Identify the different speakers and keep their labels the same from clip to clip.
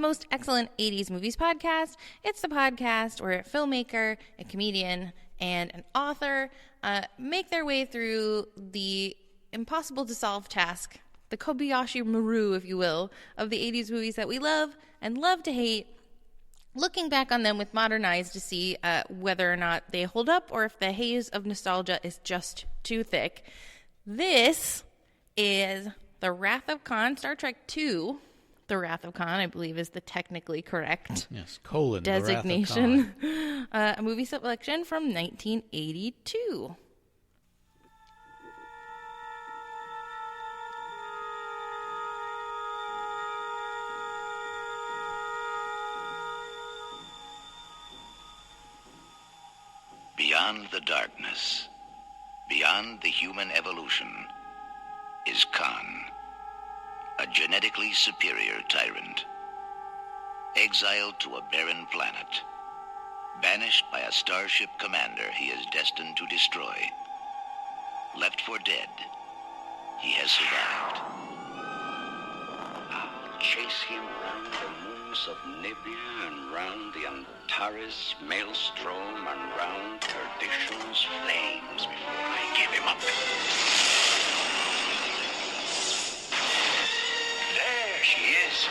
Speaker 1: most excellent 80s movies podcast. It's the podcast where a filmmaker, a comedian, and an author make their way through the impossible-to-solve task, the Kobayashi Maru, if you will, of the 80s movies that we love and love to hate, looking back on them with modern eyes to see whether or not they hold up or if the haze of nostalgia is just too thick. This is The Wrath of Khan, Star Trek II. The Wrath of Khan, I believe, is the technically correct designation. A movie selection from 1982.
Speaker 2: Beyond the darkness, beyond the human evolution, is Khan, a genetically superior tyrant. Exiled to a barren planet, banished by a starship commander he is destined to destroy. Left for dead, he has survived.
Speaker 3: I'll chase him round the moons of Nibia and round the Antares maelstrom and round perdition's flames before I give him up. There she is.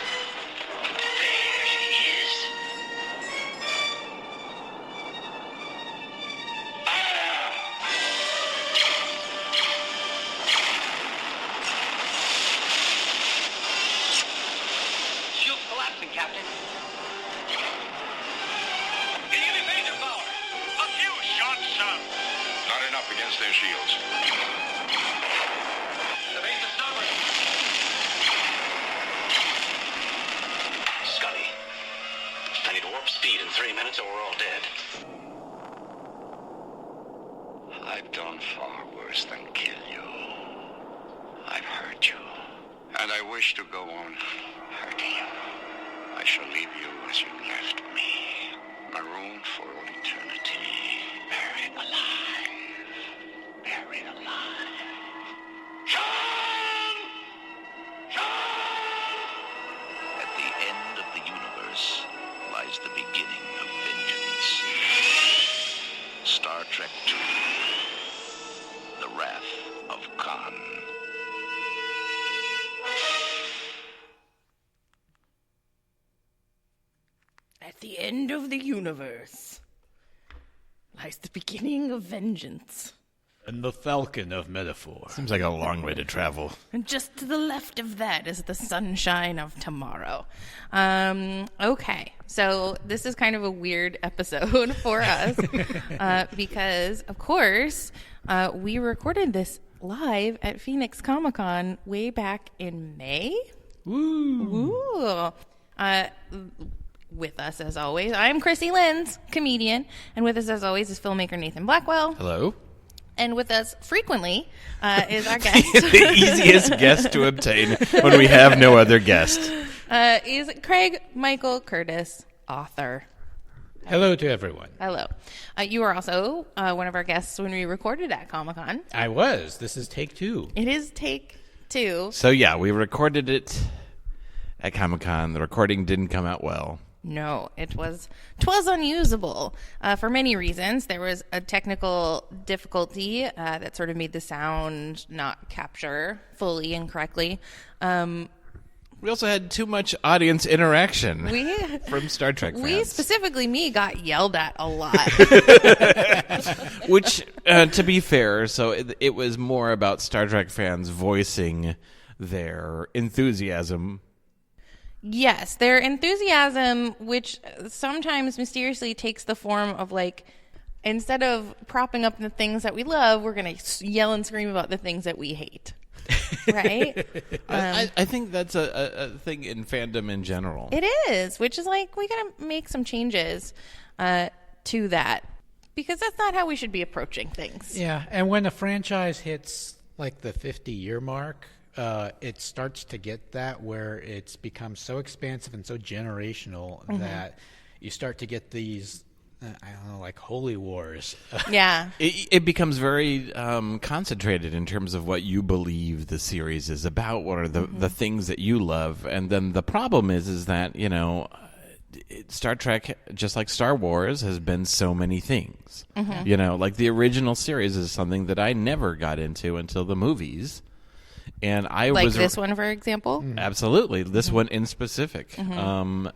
Speaker 3: There she is. Shield's collapsing, Captain. Can you give me major power? A few shots, sir.
Speaker 4: Not enough against their shields.
Speaker 3: The base is stubborn. Scully, I need warp speed in 3 minutes or we're all dead. I've done far worse than kill you. I've hurt you.
Speaker 4: And I wish to go on.
Speaker 3: Hurting you.
Speaker 4: I shall leave you as you left me, marooned for all eternity.
Speaker 3: Buried alive. Buried alive.
Speaker 2: At the end of the universe lies the beginning of vengeance. Star Trek II, The Wrath of Khan.
Speaker 1: At the end of the universe lies the beginning of vengeance.
Speaker 5: And the falcon of metaphor.
Speaker 6: Seems like a long way to travel.
Speaker 1: And just to the left of that is the sunshine of tomorrow. Okay, so this is kind of a weird episode for us because, of course, we recorded this live at Phoenix Comic-Con way back in May. Woo! With us, as always, I'm Chrissy Lenz, comedian, and with us, as always, is filmmaker Nathan Blackwell.
Speaker 6: Hello.
Speaker 1: And with us frequently is our guest.
Speaker 6: The easiest guest to obtain when we have no other guest.
Speaker 1: Is Craig Michael Curtis, author.
Speaker 5: Hello to everyone.
Speaker 1: Hello. You are also one of our guests when we recorded at Comic-Con.
Speaker 5: I was. This is take 2.
Speaker 1: It is take 2.
Speaker 6: So, yeah, we recorded it at Comic-Con. The recording didn't come out well.
Speaker 1: No, twas unusable for many reasons. There was a technical difficulty that sort of made the sound not capture fully and correctly.
Speaker 6: We also had too much audience interaction from Star Trek fans.
Speaker 1: We, specifically me, got yelled at a lot.
Speaker 6: Which, to be fair, so it was more about Star Trek fans voicing their enthusiasm.
Speaker 1: Yes, their enthusiasm, which sometimes mysteriously takes the form of, like, instead of propping up the things that we love, we're going to yell and scream about the things that we hate. Right?
Speaker 6: I think that's a thing in fandom in general.
Speaker 1: It is, which is like, we got to make some changes to that. Because that's not how we should be approaching things.
Speaker 5: Yeah, and when a franchise hits, like, the 50-year mark, it starts to get that where it's become so expansive and so generational that you start to get these I don't know, like Holy Wars.
Speaker 1: Yeah.
Speaker 6: It becomes very concentrated in terms of what you believe the series is about. What are the things that you love? And then the problem is that, Star Trek, just like Star Wars, has been so many things. Like the original series is something that I never got into until the movies. And I
Speaker 1: Like
Speaker 6: was
Speaker 1: this one, for example?
Speaker 6: Absolutely, this one in specific, and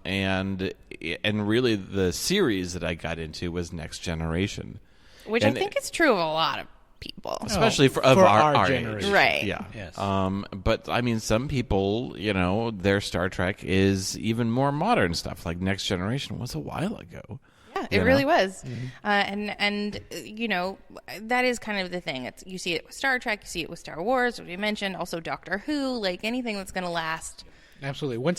Speaker 6: really the series that I got into was Next Generation,
Speaker 1: Which
Speaker 6: and
Speaker 1: I think is true of a lot of people.
Speaker 6: especially for our
Speaker 5: generation.
Speaker 6: age.
Speaker 1: Right.
Speaker 6: Yeah.
Speaker 5: Yes.
Speaker 6: But I mean, some people, their Star Trek is even more modern stuff. Like Next Generation was a while ago.
Speaker 1: Yeah, it really was. And that is kind of the thing. You see it with Star Trek, you see it with Star Wars, as we mentioned, also Doctor Who, like anything that's going to last.
Speaker 5: Absolutely.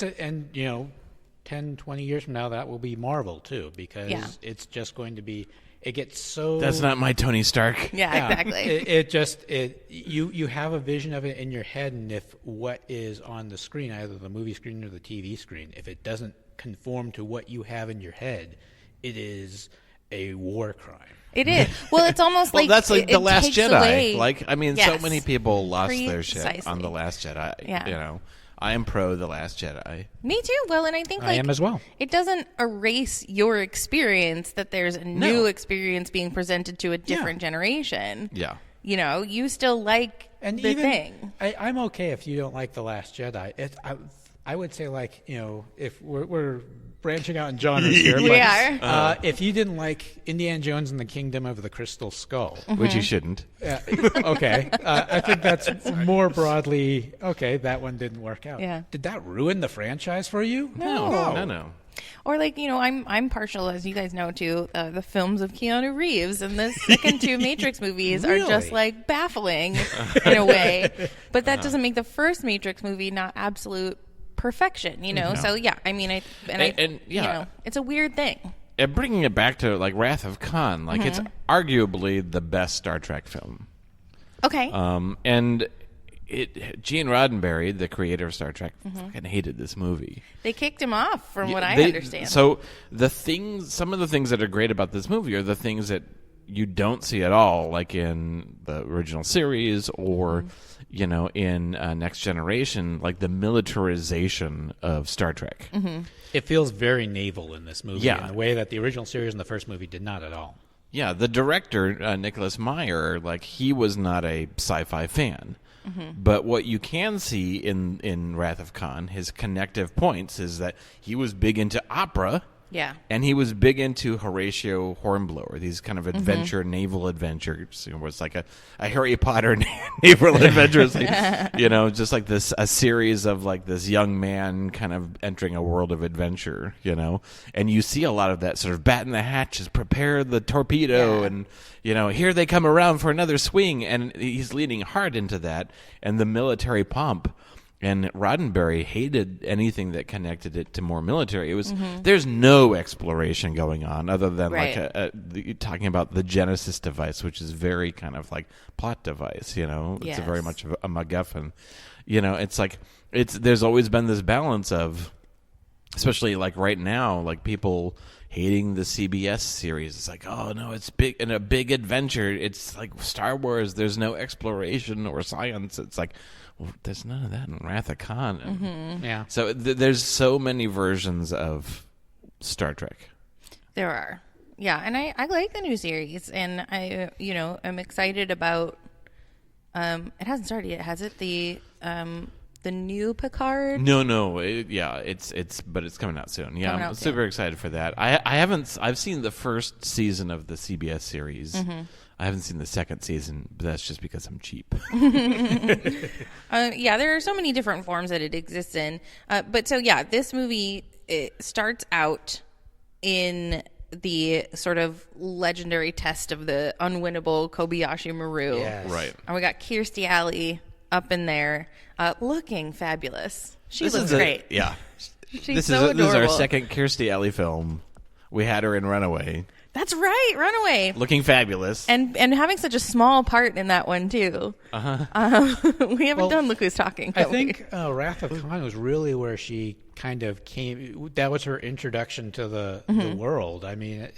Speaker 5: 10, 20 years from now, that will be Marvel, too, because it's just going to be... It gets so...
Speaker 6: That's not my Tony Stark.
Speaker 1: Yeah, exactly.
Speaker 5: You have a vision of it in your head, and if what is on the screen, either the movie screen or the TV screen, if it doesn't conform to what you have in your head, it is a war crime.
Speaker 1: It is. Well, it's almost like...
Speaker 6: that's like The Last
Speaker 1: takes
Speaker 6: Jedi.
Speaker 1: away-
Speaker 6: So many people lost their shit
Speaker 1: Precisely.
Speaker 6: on The Last Jedi.
Speaker 1: Yeah.
Speaker 6: I am pro The Last Jedi.
Speaker 1: Me too. Well, and I think
Speaker 5: I am as well.
Speaker 1: It doesn't erase your experience that there's a new experience being presented to a different generation.
Speaker 6: Yeah.
Speaker 1: You still like
Speaker 5: And
Speaker 1: the
Speaker 5: even,
Speaker 1: thing.
Speaker 5: I'm okay if you don't like The Last Jedi. I would say, if we're branching out in genres here.
Speaker 1: We
Speaker 5: but,
Speaker 1: are.
Speaker 5: if you didn't like Indiana Jones and the Kingdom of the Crystal Skull,
Speaker 6: Which you shouldn't.
Speaker 5: okay, I think that's more broadly, okay, that one didn't work out.
Speaker 1: Yeah.
Speaker 5: Did that ruin the franchise for you?
Speaker 6: No.
Speaker 1: Or I'm partial, as you guys know, to the films of Keanu Reeves, and the second two Matrix movies are just baffling in a way. But that doesn't make the first Matrix movie not absolute perfection, So yeah, I mean, it's a weird thing.
Speaker 6: And bringing it back to Wrath of Khan, it's arguably the best Star Trek film.
Speaker 1: Okay.
Speaker 6: And Gene Roddenberry, the creator of Star Trek, fucking hated this movie.
Speaker 1: They kicked him off, from what I understand.
Speaker 6: So some of the things that are great about this movie are the things that you don't see at all, like in the original series or in Next Generation, like the militarization of Star Trek.
Speaker 5: It feels very naval in this movie
Speaker 6: Yeah.
Speaker 5: in the way that the original series and the first movie did not at all.
Speaker 6: Yeah, the director, Nicholas Meyer, he was not a sci-fi fan. But what you can see in Wrath of Khan, his connective points, is that he was big into opera.
Speaker 1: Yeah.
Speaker 6: And he was big into Horatio Hornblower, these kind of naval adventures. It was like a Harry Potter naval adventure. It's just like this, a series of this young man kind of entering a world of adventure, And you see a lot of that sort of batten the hatches, prepare the torpedo, and, here they come around for another swing. And he's leaning hard into that and the military pomp. And Roddenberry hated anything that connected it to more military. It was there's no exploration going on other than talking about the Genesis device, which is very kind of plot device. It's very much of a MacGuffin. It's there's always been this balance of, especially right now, people hating the CBS series. It's oh no, it's big and a big adventure. It's like Star Wars. There's no exploration or science. It's well, there's none of that in Wrath of Khan.
Speaker 5: Yeah.
Speaker 6: So there's so many versions of Star Trek.
Speaker 1: There are. Yeah, and I like the new series, and I I'm excited about. It hasn't started yet, has it? The new Picard.
Speaker 6: No. But it's coming out soon. Yeah, I'm super excited for that. I've seen the first season of the CBS series. I haven't seen the second season, but that's just because I'm cheap.
Speaker 1: There are so many different forms that it exists in. This movie starts out in the sort of legendary test of the unwinnable Kobayashi Maru.
Speaker 5: Yes.
Speaker 6: Right.
Speaker 1: And we got Kirstie Alley up in there looking fabulous. She looks great.
Speaker 6: Yeah.
Speaker 1: She's
Speaker 6: This
Speaker 1: so
Speaker 6: is our
Speaker 1: adorable.
Speaker 6: second Kirstie Alley film. We had her in Runaway.
Speaker 1: That's right, Runaway.
Speaker 6: looking fabulous.
Speaker 1: And having such a small part in that one, too. We haven't done Look Who's Talking.
Speaker 5: I think Wrath of Khan was really where she kind of came. That was her introduction to the world. I mean,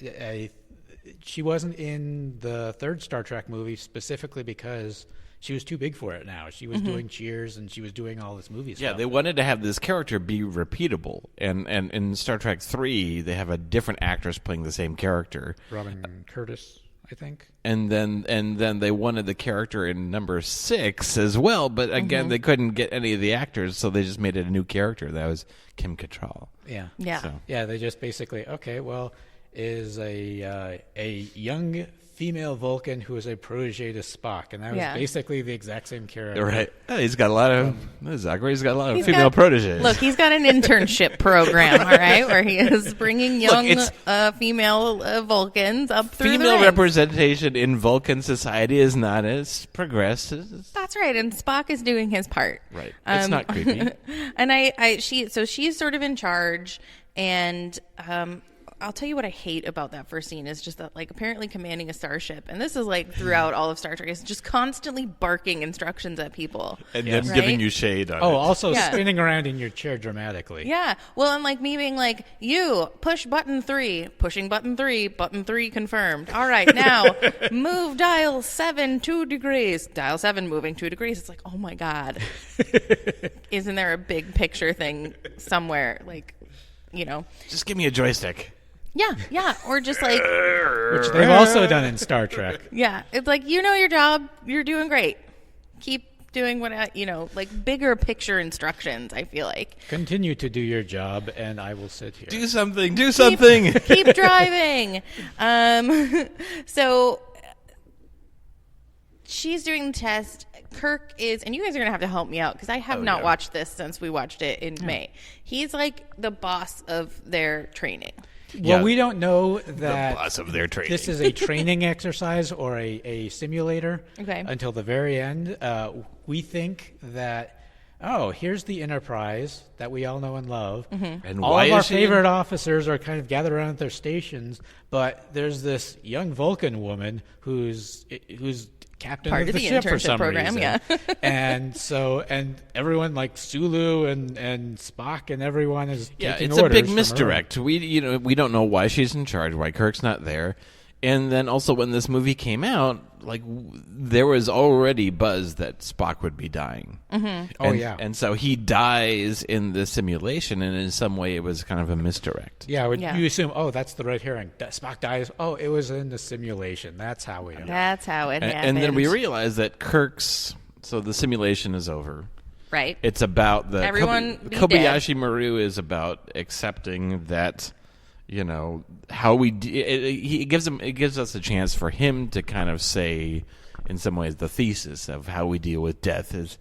Speaker 5: she wasn't in the third Star Trek movie specifically because she was too big for it now. She was doing Cheers and she was doing all this movie stuff.
Speaker 6: Yeah, they wanted to have this character be repeatable. And in Star Trek 3, they have a different actress playing the same character.
Speaker 5: Robin Curtis, I think.
Speaker 6: And then they wanted the character in number 6 as well, but again, they couldn't get any of the actors, so they just made it a new character. That was Kim Cattrall.
Speaker 5: Yeah.
Speaker 1: Yeah.
Speaker 6: So.
Speaker 5: Yeah, they just basically, okay, well, is a young female Vulcan who is a protege to Spock, and that was basically the exact same character.
Speaker 6: Right. Oh, he's got a lot of female proteges.
Speaker 1: Look, he's got an internship program, all right, where he is bringing young female Vulcans up through the
Speaker 6: female
Speaker 1: ranks.
Speaker 6: representation in Vulcan society is not as progressed as...
Speaker 1: That's right, and Spock is doing his part.
Speaker 6: Right. It's not creepy.
Speaker 1: And she's sort of in charge, and I'll tell you what I hate about that first scene is just that, like, apparently commanding a starship, and this is like throughout all of Star Trek, is just constantly barking instructions at people.
Speaker 6: And then giving you shade on it.
Speaker 5: Also spinning around in your chair dramatically.
Speaker 1: Yeah. Well, and like me being like, you push button 3, pushing button 3 confirmed. All right, now move dial 7 2 degrees. Dial 7 moving 2 degrees. It's like, oh my God. Isn't there a big picture thing somewhere? Like, you know.
Speaker 6: Just give me a joystick.
Speaker 1: Yeah. Or just like.
Speaker 5: Which they've also done in Star Trek.
Speaker 1: Yeah. It's like, you know your job. You're doing great. Keep doing what, like bigger picture instructions, I feel like.
Speaker 5: Continue to do your job, and I will sit here.
Speaker 6: Do something.
Speaker 1: Keep driving. So she's doing the test. Kirk is, and you guys are going to have to help me out because I have not watched this since we watched it in May. He's like the boss of their training.
Speaker 5: Well, we don't know that
Speaker 6: the boss of their training.
Speaker 5: This is a training exercise or a simulator until the very end. We think that, here's the Enterprise that we all know and love.
Speaker 6: And
Speaker 5: all
Speaker 6: why
Speaker 5: of our
Speaker 6: is she
Speaker 5: favorite officers are kind of gathered around at their stations, but there's this young Vulcan woman who's captain
Speaker 1: Part
Speaker 5: of the
Speaker 1: the
Speaker 5: ship for some
Speaker 1: program,
Speaker 5: reason.
Speaker 1: yeah.
Speaker 5: and everyone like Sulu and Spock and everyone is taking
Speaker 6: it's a
Speaker 5: orders
Speaker 6: big
Speaker 5: from her.
Speaker 6: misdirect. We don't know why she's in charge, why Kirk's not there. And then also when this movie came out, like there was already buzz that Spock would be dying. And so he dies in the simulation, and in some way it was kind of a misdirect.
Speaker 5: Yeah, you assume, that's the red herring. Spock dies. It was in the simulation. That's how we know.
Speaker 1: That's how it happened.
Speaker 6: And then we realize that so the simulation is over.
Speaker 1: Right.
Speaker 6: It's about the
Speaker 1: everyone
Speaker 6: Kobayashi Maru is about accepting that, how we it gives us a chance for him to kind of say, in some ways, the thesis of how we deal with death is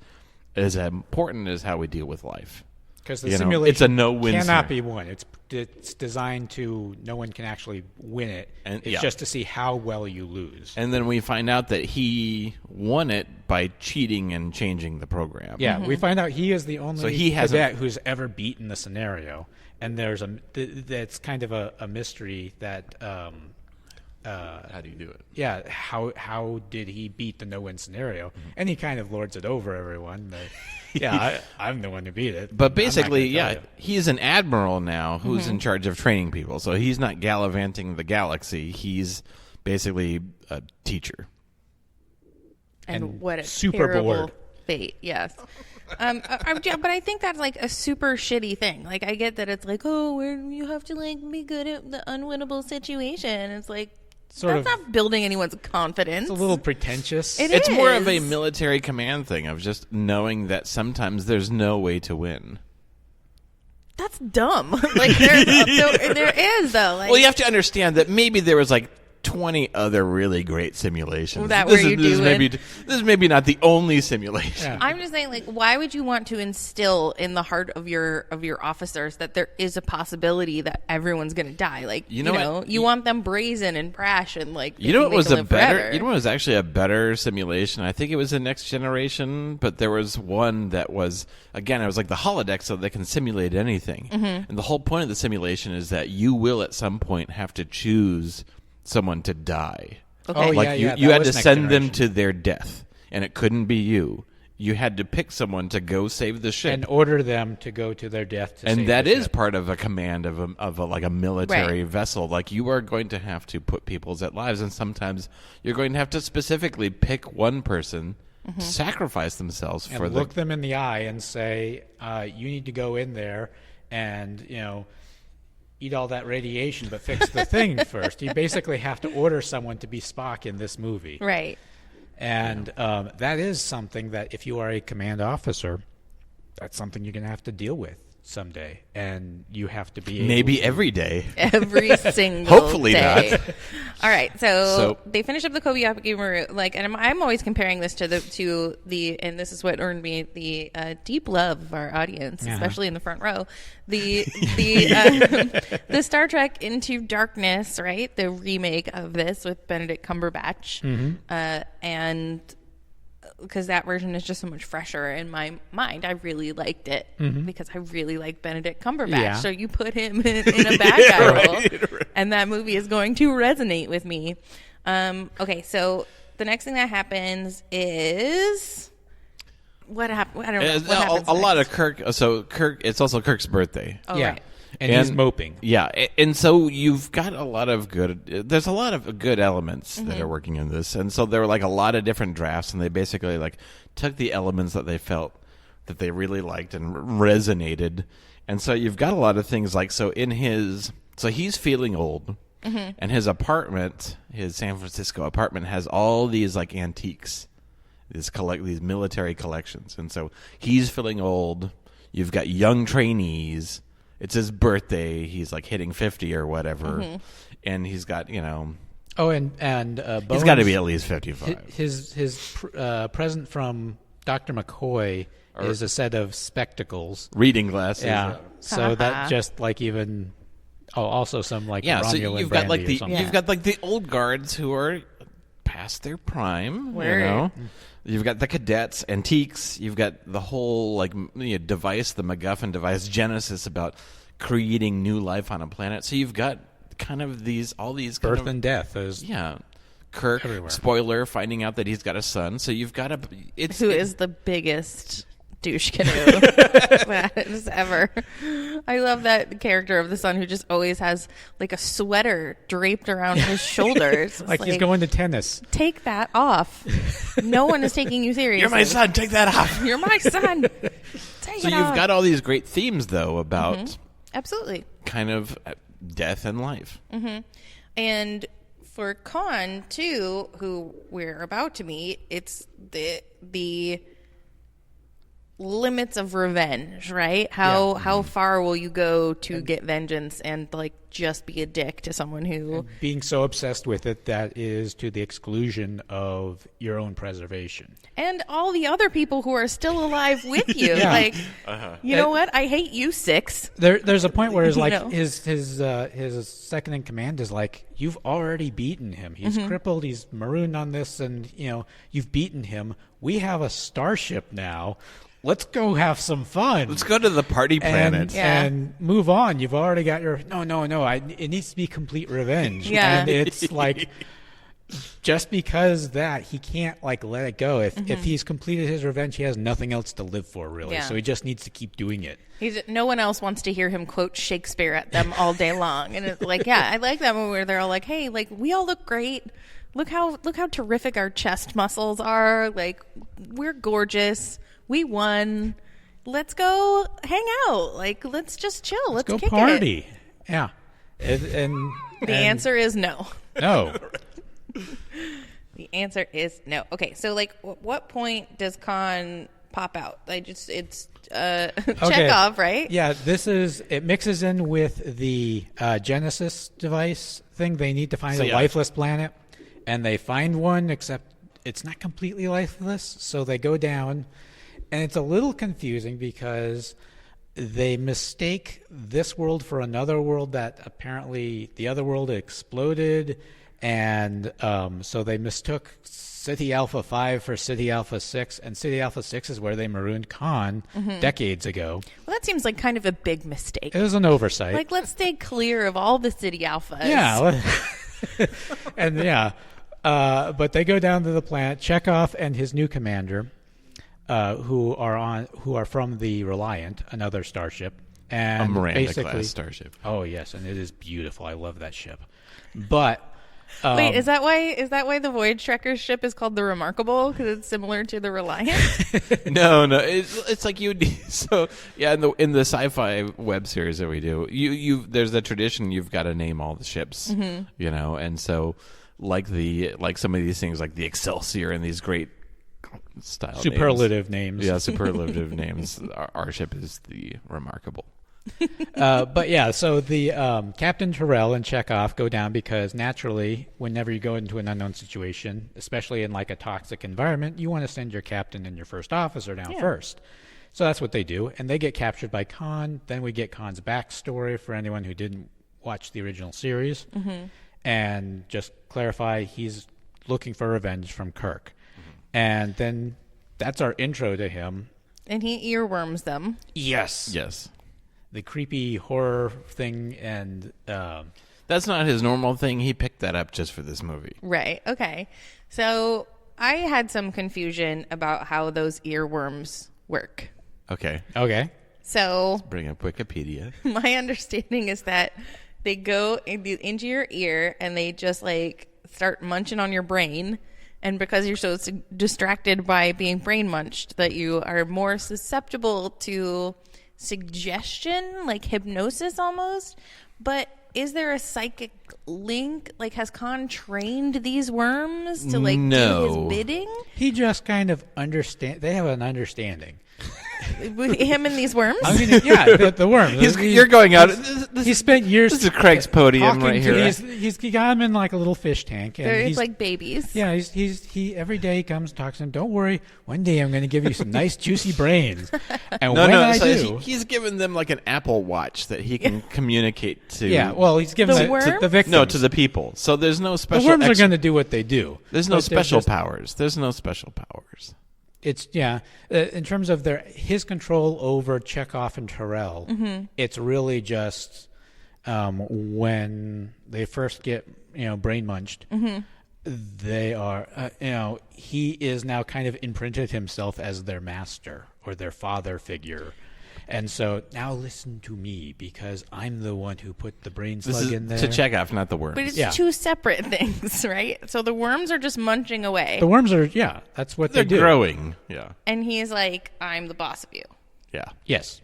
Speaker 6: as important as how we deal with life.
Speaker 5: Because the simulation
Speaker 6: it's a no-win
Speaker 5: cannot
Speaker 6: scenario.
Speaker 5: be won. It's designed to no one can actually win it.
Speaker 6: And
Speaker 5: it's just to see how well you lose.
Speaker 6: And then we find out that he won it by cheating and changing the program.
Speaker 5: Yeah, we find out he is the only
Speaker 6: he
Speaker 5: cadet who's ever beaten the scenario. And there's that's kind of a mystery that.
Speaker 6: How do you do it?
Speaker 5: Yeah, how did he beat the no-win scenario? And he kind of lords it over everyone. But, I'm the one who beat it.
Speaker 6: But basically, he's an admiral now who's in charge of training people. So he's not gallivanting the galaxy. He's basically a teacher.
Speaker 1: And what a
Speaker 5: super
Speaker 1: terrible
Speaker 5: bored.
Speaker 1: fate, yes. But I think that's like a super shitty thing. Like, I get that it's like, you have to like be good at the unwinnable situation. It's like, that's not building anyone's confidence.
Speaker 5: It's a little pretentious.
Speaker 6: It's more of a military command thing of just knowing that sometimes there's no way to win.
Speaker 1: That's dumb. Like there is though. Like,
Speaker 6: well, you have to understand that maybe there was like 20 other really great simulations. This is maybe not the only simulation.
Speaker 5: Yeah.
Speaker 1: I'm just saying, like, why would you want to instill in the heart of your officers that there is a possibility that everyone's going to die? Like, you want them brazen and brash and like.
Speaker 6: You know what was was actually a better simulation? I think it was the Next Generation, but there was one that was, again, it was like the holodeck, so they can simulate anything. And the whole point of the simulation is that you will at some point have to choose someone to die.
Speaker 1: Okay.
Speaker 5: Oh,
Speaker 6: Like
Speaker 5: yeah,
Speaker 6: you
Speaker 5: that
Speaker 6: had
Speaker 5: was
Speaker 6: to
Speaker 5: Next
Speaker 6: send them
Speaker 5: Generation.
Speaker 6: to their death, and it couldn't be you. You had to pick someone to go save the ship.
Speaker 5: and order them to go to their death. To
Speaker 6: And
Speaker 5: save
Speaker 6: that
Speaker 5: the
Speaker 6: is
Speaker 5: ship.
Speaker 6: part of a command of a like a military
Speaker 1: Right.
Speaker 6: vessel. Like you are going to have to put people's lives, and sometimes you're going to have to specifically pick one person to sacrifice themselves
Speaker 5: and
Speaker 6: for
Speaker 5: look them in the eye and say, "You need to go in there and eat all that radiation, but fix the thing first." You basically have to order someone to be Spock in this movie,
Speaker 1: Right.
Speaker 5: and that is something that if you are a command officer, that's something you're going to have to deal with someday, and you have to be able
Speaker 6: maybe
Speaker 5: to-
Speaker 6: every day.
Speaker 1: Every single
Speaker 6: Hopefully
Speaker 1: day.
Speaker 6: not.
Speaker 1: All right, so
Speaker 6: So-
Speaker 1: they finish up the Kobayashi Maru, and I'm always comparing this to the and this is what earned me the deep love of our audience, especially in the front row. The Star Trek Into Darkness, right? The remake of this with Benedict Cumberbatch, and because that version is just so much fresher in my mind. I really liked it because I really like Benedict Cumberbatch.
Speaker 5: Yeah.
Speaker 1: So you put him in a bad guy role, and that movie is going to resonate with me. Okay, so the next thing that happens is what happened? I don't know. What happens
Speaker 6: a lot
Speaker 1: next?
Speaker 6: of Kirk. So Kirk. It's also Kirk's birthday.
Speaker 1: Oh,
Speaker 5: yeah,
Speaker 1: right.
Speaker 5: and he's moping.
Speaker 6: Yeah, and so you've got a lot of good. There's a lot of good elements that are working in this, and so there were like a lot of different drafts, and they basically like took the elements that they felt that they really liked and resonated, and so you've got a lot of things like so he's feeling old, and his apartment, his San Francisco apartment, has all these like antiques, these military collections, and so he's feeling old. You've got young trainees. It's his birthday. He's like hitting 50 or whatever, and he's got
Speaker 5: Oh, and
Speaker 6: he's got to be at least 55.
Speaker 5: His present from Dr. McCoy is a set of spectacles.
Speaker 6: Reading glasses.
Speaker 5: Yeah, so that just like even also some like
Speaker 6: Yeah. So
Speaker 5: Romulan
Speaker 6: you've got like
Speaker 5: brandy or something.
Speaker 6: you've got like the old guards who are past their prime.
Speaker 1: Word.
Speaker 6: You've got the cadets, antiques. You've got the whole like device, the MacGuffin device, Genesis about creating new life on a planet. So you've got kind of all these kind
Speaker 5: birth
Speaker 6: of,
Speaker 5: and death is
Speaker 6: yeah. Kirk,
Speaker 5: everywhere.
Speaker 6: spoiler, finding out that he's got a son. So you've got
Speaker 1: Who is the biggest douche canoe that is ever. I love that character of the son who just always has like a sweater draped around his shoulders. It's
Speaker 5: like he's going to tennis.
Speaker 1: Take that off. No one is taking you seriously.
Speaker 6: You're my son. Take that off.
Speaker 1: You're my son. Take
Speaker 6: So
Speaker 1: it
Speaker 6: you've
Speaker 1: off.
Speaker 6: got all these great themes though about
Speaker 1: Absolutely.
Speaker 6: kind of death and life.
Speaker 1: And for Khan too, who we're about to meet, it's the limits of revenge, right? How far will you go to get vengeance and like just be a dick to someone who
Speaker 5: Being so obsessed with it that is to the exclusion of your own preservation.
Speaker 1: and all the other people who are still alive with you.
Speaker 5: Yeah.
Speaker 1: Like, you know what? I hate you, Six.
Speaker 5: There's a point where it's like
Speaker 1: You know?
Speaker 5: his second in command is like, you've already beaten him. He's crippled. He's marooned on this, and you've beaten him. We have a starship now. Let's go have some fun.
Speaker 6: Let's go to the party planet.
Speaker 5: and move on. You've already got your no. It needs to be complete revenge.
Speaker 1: Yeah.
Speaker 5: And it's like just because that he can't like let it go. If he's completed his revenge, he has nothing else to live for really.
Speaker 1: Yeah.
Speaker 5: So he just needs to keep doing it.
Speaker 1: No one else wants to hear him quote Shakespeare at them all day long. And it's like, yeah, I like that one where they're all like, hey, like we all look great. Look how terrific our chest muscles are. Like we're gorgeous. We won. Let's go hang out. Like let's just chill. Let's
Speaker 5: Go
Speaker 1: kick
Speaker 5: party. Yeah. And
Speaker 1: it. The answer is no.
Speaker 5: no.
Speaker 1: The answer is no. Okay, so like, what point does Khan pop out? It's Chekhov, right?
Speaker 5: Yeah, it mixes in with the Genesis device thing. They need to find a lifeless planet, and they find one, except it's not completely lifeless, so they go down, and it's a little confusing because they mistake this world for another world that apparently the other world exploded, and so they mistook City Alpha 5 for City Alpha 6, and City Alpha 6 is where they marooned Khan decades ago.
Speaker 1: Well, that seems like kind of a big mistake.
Speaker 5: It was an oversight.
Speaker 1: Like, let's stay clear of all the City Alphas.
Speaker 5: Yeah. And but they go down to the planet. Chekhov and his new commander, who are from the Reliant, another starship, and
Speaker 6: A Miranda
Speaker 5: basically
Speaker 6: class starship.
Speaker 5: Oh yes, and it is beautiful. I love that ship. But
Speaker 1: Wait, is that why the Voyage Trekker's ship is called the Remarkable? Because it's similar to the Reliant?
Speaker 6: No, it's like you. So yeah, in the sci-fi web series that we do, there's a tradition you've got to name all the ships, you know, and so like some of these things like the Excelsior and these great style
Speaker 5: superlative names.
Speaker 6: Yeah, superlative names. Our ship is the Remarkable.
Speaker 5: But yeah, so the Captain Terrell and Chekhov go down because naturally, whenever you go into an unknown situation, especially in like a toxic environment, you want to send your captain and your first officer down first. So that's what they do, and they get captured by Khan. Then we get Khan's backstory for anyone who didn't watch the original series, and just clarify he's looking for revenge from Kirk, and then that's our intro to him.
Speaker 1: And he earworms them.
Speaker 6: Yes.
Speaker 5: The creepy horror thing, and
Speaker 6: That's not his normal thing. He picked that up just for this movie.
Speaker 1: Right. Okay. So I had some confusion about how those earworms work.
Speaker 6: Okay.
Speaker 1: So
Speaker 6: Bring up Wikipedia.
Speaker 1: my understanding is that they go into your ear and they just like start munching on your brain. And because you're so distracted by being brain munched that you are more susceptible to suggestion, like hypnosis almost. But is there a psychic link? Like, has Khan trained these worms to like do his bidding?
Speaker 5: he just kind of they have an understanding.
Speaker 1: Him and these worms?
Speaker 5: I mean, the worms.
Speaker 6: You're going out.
Speaker 5: He spent years.
Speaker 6: This is Craig's podium
Speaker 5: talking
Speaker 6: right
Speaker 5: to
Speaker 6: here.
Speaker 5: He's got him in like a little fish tank, and
Speaker 1: They're
Speaker 5: he's
Speaker 1: like babies.
Speaker 5: yeah. He every day he comes and talks to him. Don't worry, one day I'm going to give you some nice juicy brains. And when I do,
Speaker 6: he's given them like an Apple Watch that he can communicate to.
Speaker 5: yeah. Well, he's giving
Speaker 1: The
Speaker 5: it to
Speaker 1: worms?
Speaker 5: the victims.
Speaker 6: No, to the people. So there's no
Speaker 5: the
Speaker 6: special.
Speaker 5: worms are going to do what they do.
Speaker 6: There's no
Speaker 5: But they're
Speaker 6: special
Speaker 5: just-
Speaker 6: powers. There's no special powers.
Speaker 5: It's in terms of his control over Chekhov and Terrell, it's really just when they first get brain munched, they are he is now kind of imprinted himself as their master or their father figure. And so now listen to me because I'm the one who put the brain
Speaker 6: This
Speaker 5: slug
Speaker 6: is
Speaker 5: in there.
Speaker 6: to Chekhov, not the worms.
Speaker 1: But it's two separate things, right? So the worms are just munching away.
Speaker 5: The worms are that's what
Speaker 6: They're
Speaker 5: they do.
Speaker 6: growing. Yeah.
Speaker 1: And he's like, I'm the boss of you.
Speaker 6: Yeah.
Speaker 5: Yes.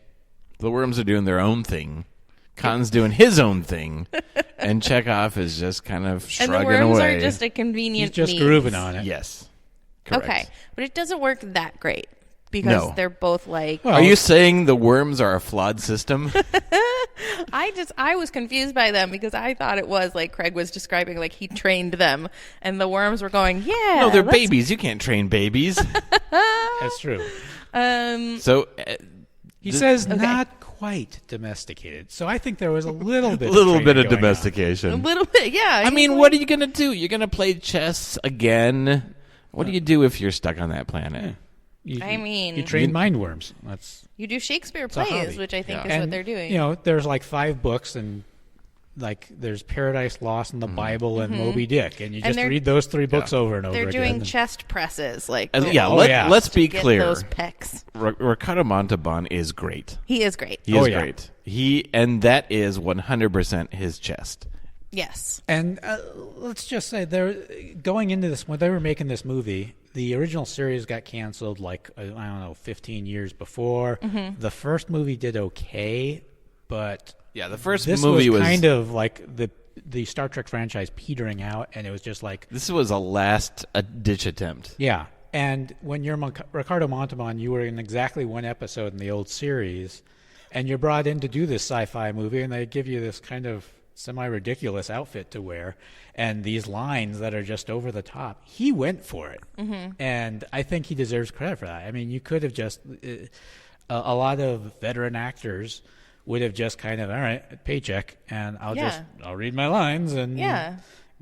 Speaker 6: The worms are doing their own thing. Khan's doing his own thing, and Chekhov is just kind of shrugging
Speaker 1: And the worms
Speaker 6: away.
Speaker 1: are just a convenient
Speaker 5: He's just
Speaker 1: means.
Speaker 5: grooving on it.
Speaker 6: Yes. Correct.
Speaker 1: Okay. But it doesn't work that great because
Speaker 6: No.
Speaker 1: they're both like...
Speaker 5: Well,
Speaker 6: Are you saying the worms are a flawed system?
Speaker 1: I was confused by them because I thought it was like Craig was describing like he trained them and the worms were going, yeah.
Speaker 6: No, they're
Speaker 1: let's-
Speaker 6: babies. You can't train babies.
Speaker 5: That's true.
Speaker 6: So
Speaker 5: He says not quite domesticated. So I think there was a little bit
Speaker 6: a little
Speaker 5: training
Speaker 6: bit of
Speaker 5: going on.
Speaker 6: domestication.
Speaker 1: A little bit, yeah.
Speaker 6: I mean, what are you going to do? You're going to play chess again? What do you do if you're stuck on that planet?
Speaker 5: You
Speaker 1: mean-
Speaker 5: train mind worms. That's
Speaker 1: You do Shakespeare
Speaker 5: a
Speaker 1: plays,
Speaker 5: hobby.
Speaker 1: which I think is
Speaker 5: and,
Speaker 1: what they're doing.
Speaker 5: There's like 5 books, and like there's Paradise Lost and the Bible and Moby Dick, and you
Speaker 1: And
Speaker 5: just
Speaker 1: they're-
Speaker 5: read those 3 books over and over
Speaker 1: They're
Speaker 5: again.
Speaker 1: doing
Speaker 5: and-
Speaker 1: chest presses, like
Speaker 6: And
Speaker 1: to-
Speaker 6: yeah,
Speaker 5: Oh,
Speaker 6: let's be
Speaker 1: get
Speaker 6: clear.
Speaker 1: those pecs.
Speaker 6: Ricardo Montalban is great.
Speaker 1: He is great.
Speaker 6: He is
Speaker 5: yeah.
Speaker 6: great. And that is 100% his chest.
Speaker 1: Yes.
Speaker 5: And let's just say they're going into this when they were making this movie. The original series got canceled like I don't know 15 years before. The first movie did okay, but
Speaker 6: Yeah, the first
Speaker 5: this
Speaker 6: movie was
Speaker 5: kind of like the Star Trek franchise petering out, and it was just like
Speaker 6: This was a last ditch attempt.
Speaker 5: yeah. And when you're Ricardo Montalban, you were in exactly 1 episode in the old series, and you're brought in to do this sci-fi movie, and they give you this kind of semi-ridiculous outfit to wear and these lines that are just over the top. He went for it, and I think he deserves credit for that. I mean, you could have just a lot of veteran actors would have just kind of, all right, paycheck, and I'll read my lines and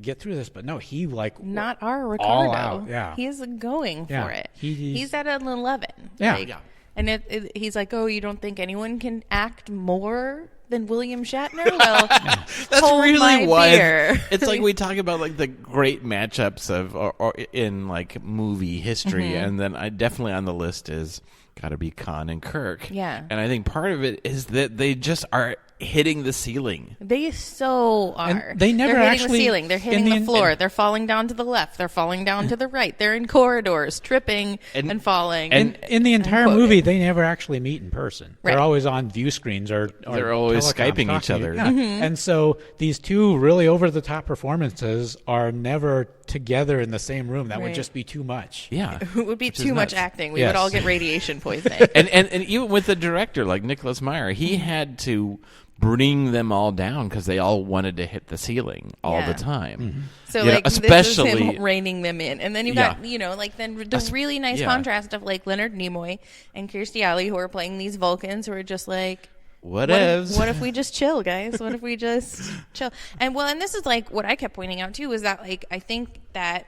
Speaker 5: get through this. But no, he like
Speaker 1: Not our
Speaker 5: all
Speaker 1: Ricardo.
Speaker 5: out, yeah.
Speaker 1: He's going
Speaker 5: Yeah.
Speaker 1: for it.
Speaker 5: He's-
Speaker 1: He's at an 11.
Speaker 5: Yeah.
Speaker 1: Like,
Speaker 5: Yeah.
Speaker 1: And he's like, oh, you don't think anyone can act more than William Shatner? Well,
Speaker 6: That's
Speaker 1: hold
Speaker 6: really
Speaker 1: my
Speaker 6: why
Speaker 1: beer.
Speaker 6: it's like we talk about like the great matchups of or in like movie history, and then I definitely on the list is got to be Khan and Kirk.
Speaker 1: Yeah.
Speaker 6: And I think part of it is that they just are hitting the ceiling.
Speaker 1: They so are.
Speaker 5: And they never
Speaker 1: They're hitting
Speaker 5: actually-
Speaker 1: the ceiling. They're hitting
Speaker 5: in
Speaker 1: the
Speaker 5: the-
Speaker 1: floor. They're falling down to the left. They're falling down to the right. They're in corridors, tripping and falling.
Speaker 5: And in the entire
Speaker 1: quoting.
Speaker 5: movie, they never actually meet in person.
Speaker 1: Right.
Speaker 5: They're always on view screens or
Speaker 6: They're always
Speaker 5: telecoms
Speaker 6: Skyping each
Speaker 5: talking.
Speaker 6: other.
Speaker 5: Yeah. And so these two really over-the-top performances are never together in the same room. That would
Speaker 1: Right.
Speaker 5: just be too much.
Speaker 6: Yeah.
Speaker 1: it would be
Speaker 6: Which is
Speaker 1: too much
Speaker 6: nuts.
Speaker 1: acting. We
Speaker 5: Yes.
Speaker 1: would all get radiation poisoning.
Speaker 6: And even with the director like Nicholas Meyer, he had to bring them all down because they all wanted to hit the ceiling all
Speaker 1: Yeah.
Speaker 6: the time.
Speaker 1: So
Speaker 6: You know,
Speaker 1: like this
Speaker 6: especially
Speaker 1: is him reining them in, and then you
Speaker 6: Yeah.
Speaker 1: got like then the really nice
Speaker 6: yeah.
Speaker 1: contrast of like Leonard Nimoy and Kirstie Alley who are playing these Vulcans who are just like
Speaker 6: what
Speaker 1: what
Speaker 6: ifs.
Speaker 1: what if we just chill, guys? What if we just chill? And this is like what I kept pointing out too is that like I think that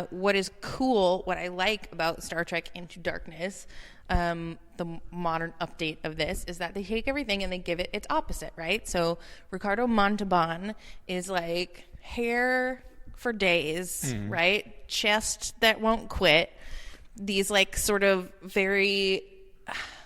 Speaker 1: what is cool, what I like about Star Trek Into Darkness, the modern update of this is that they take everything and they give it its opposite, right? So Ricardo Montalban is like hair for days, right? Chest that won't quit. These like sort of very,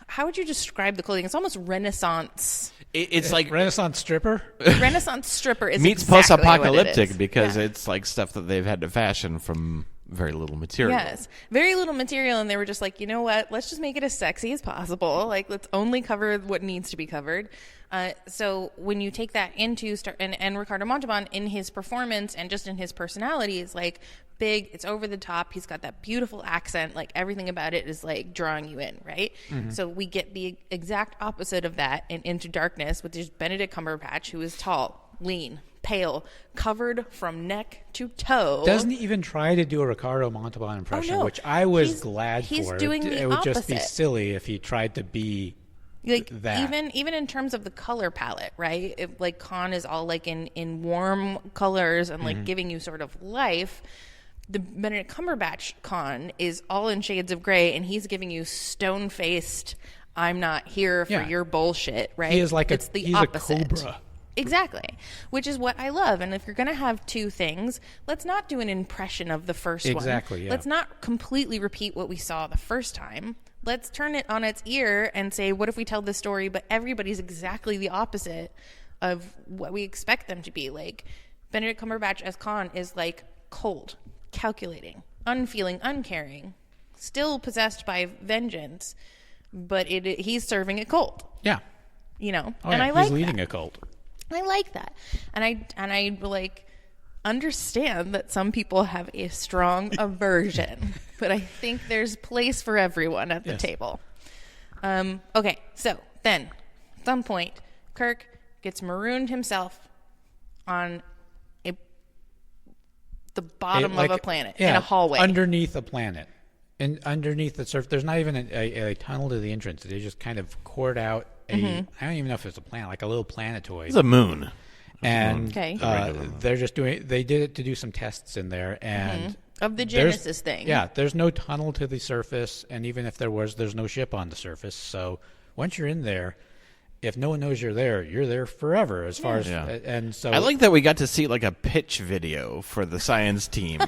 Speaker 1: how would you describe the clothing? It's almost Renaissance.
Speaker 6: It's like
Speaker 5: Renaissance stripper?
Speaker 1: Renaissance stripper is
Speaker 6: meets
Speaker 1: exactly
Speaker 6: post-apocalyptic
Speaker 1: what it is.
Speaker 6: because
Speaker 1: Yeah.
Speaker 6: it's like stuff that they've had to fashion from very little material.
Speaker 1: Yes, very little material, and they were just like, you know what? Let's just make it as sexy as possible. Like, let's only cover what needs to be covered. So when you take that into and Ricardo Montalban in his performance and just in his personality is like big. It's over the top. He's got that beautiful accent. Like everything about it is like drawing you in, right? So we get the exact opposite of that in Into Darkness, which is Benedict Cumberbatch, who is tall, lean, pale, covered from neck to toe.
Speaker 5: Doesn't even try to do a Ricardo Montalban impression,
Speaker 1: no.
Speaker 5: which I was
Speaker 1: He's-
Speaker 5: glad
Speaker 1: he's
Speaker 5: for.
Speaker 1: doing the
Speaker 5: it would just be
Speaker 1: opposite.
Speaker 5: silly if he tried to be
Speaker 1: like
Speaker 5: that.
Speaker 1: even in terms of the color palette, right? Like Khan is all like in warm colors and like giving you sort of life. The Benedict Cumberbatch Khan is all in shades of gray, and he's giving you stone faced. I'm not here for
Speaker 5: Yeah.
Speaker 1: your bullshit, right?
Speaker 5: He is like
Speaker 1: it's the
Speaker 5: he's
Speaker 1: opposite.
Speaker 5: a cobra.
Speaker 1: Exactly, which is what I love. And if you're going to have two things, let's not do an impression of the first one.
Speaker 5: Exactly, yeah.
Speaker 1: Let's not completely repeat what we saw the first time. Let's turn it on its ear and say, what if we tell this story, but everybody's exactly the opposite of what we expect them to be? Like, Benedict Cumberbatch as Khan is like cold, calculating, unfeeling, uncaring, still possessed by vengeance, but he's serving it cold,
Speaker 5: Yeah.
Speaker 1: you know?
Speaker 5: Oh,
Speaker 1: and
Speaker 5: yeah.
Speaker 1: I like
Speaker 5: he's leading
Speaker 1: that.
Speaker 5: a cult.
Speaker 1: I like that. And I like understand that some people have a strong aversion, but I think there's place for everyone at the
Speaker 5: Yes.
Speaker 1: table. Okay, so then at some point Kirk gets marooned himself on the bottom of a planet in a hallway.
Speaker 5: underneath a planet. And underneath the surface, there's not even a tunnel to the entrance. They just kind of cored out I don't even know if it's a planet, like a little planetoid.
Speaker 6: It's a moon.
Speaker 5: And
Speaker 1: Okay.
Speaker 5: they're just they did it to do some tests in there. And
Speaker 1: of the
Speaker 5: there's-
Speaker 1: Genesis thing.
Speaker 5: Yeah, there's no tunnel to the surface. And even if there was, there's no ship on the surface. So once you're in there, if no one knows you're there forever as far as,
Speaker 6: Yeah.
Speaker 5: and so
Speaker 6: I like that we got to see like a pitch video for the science team.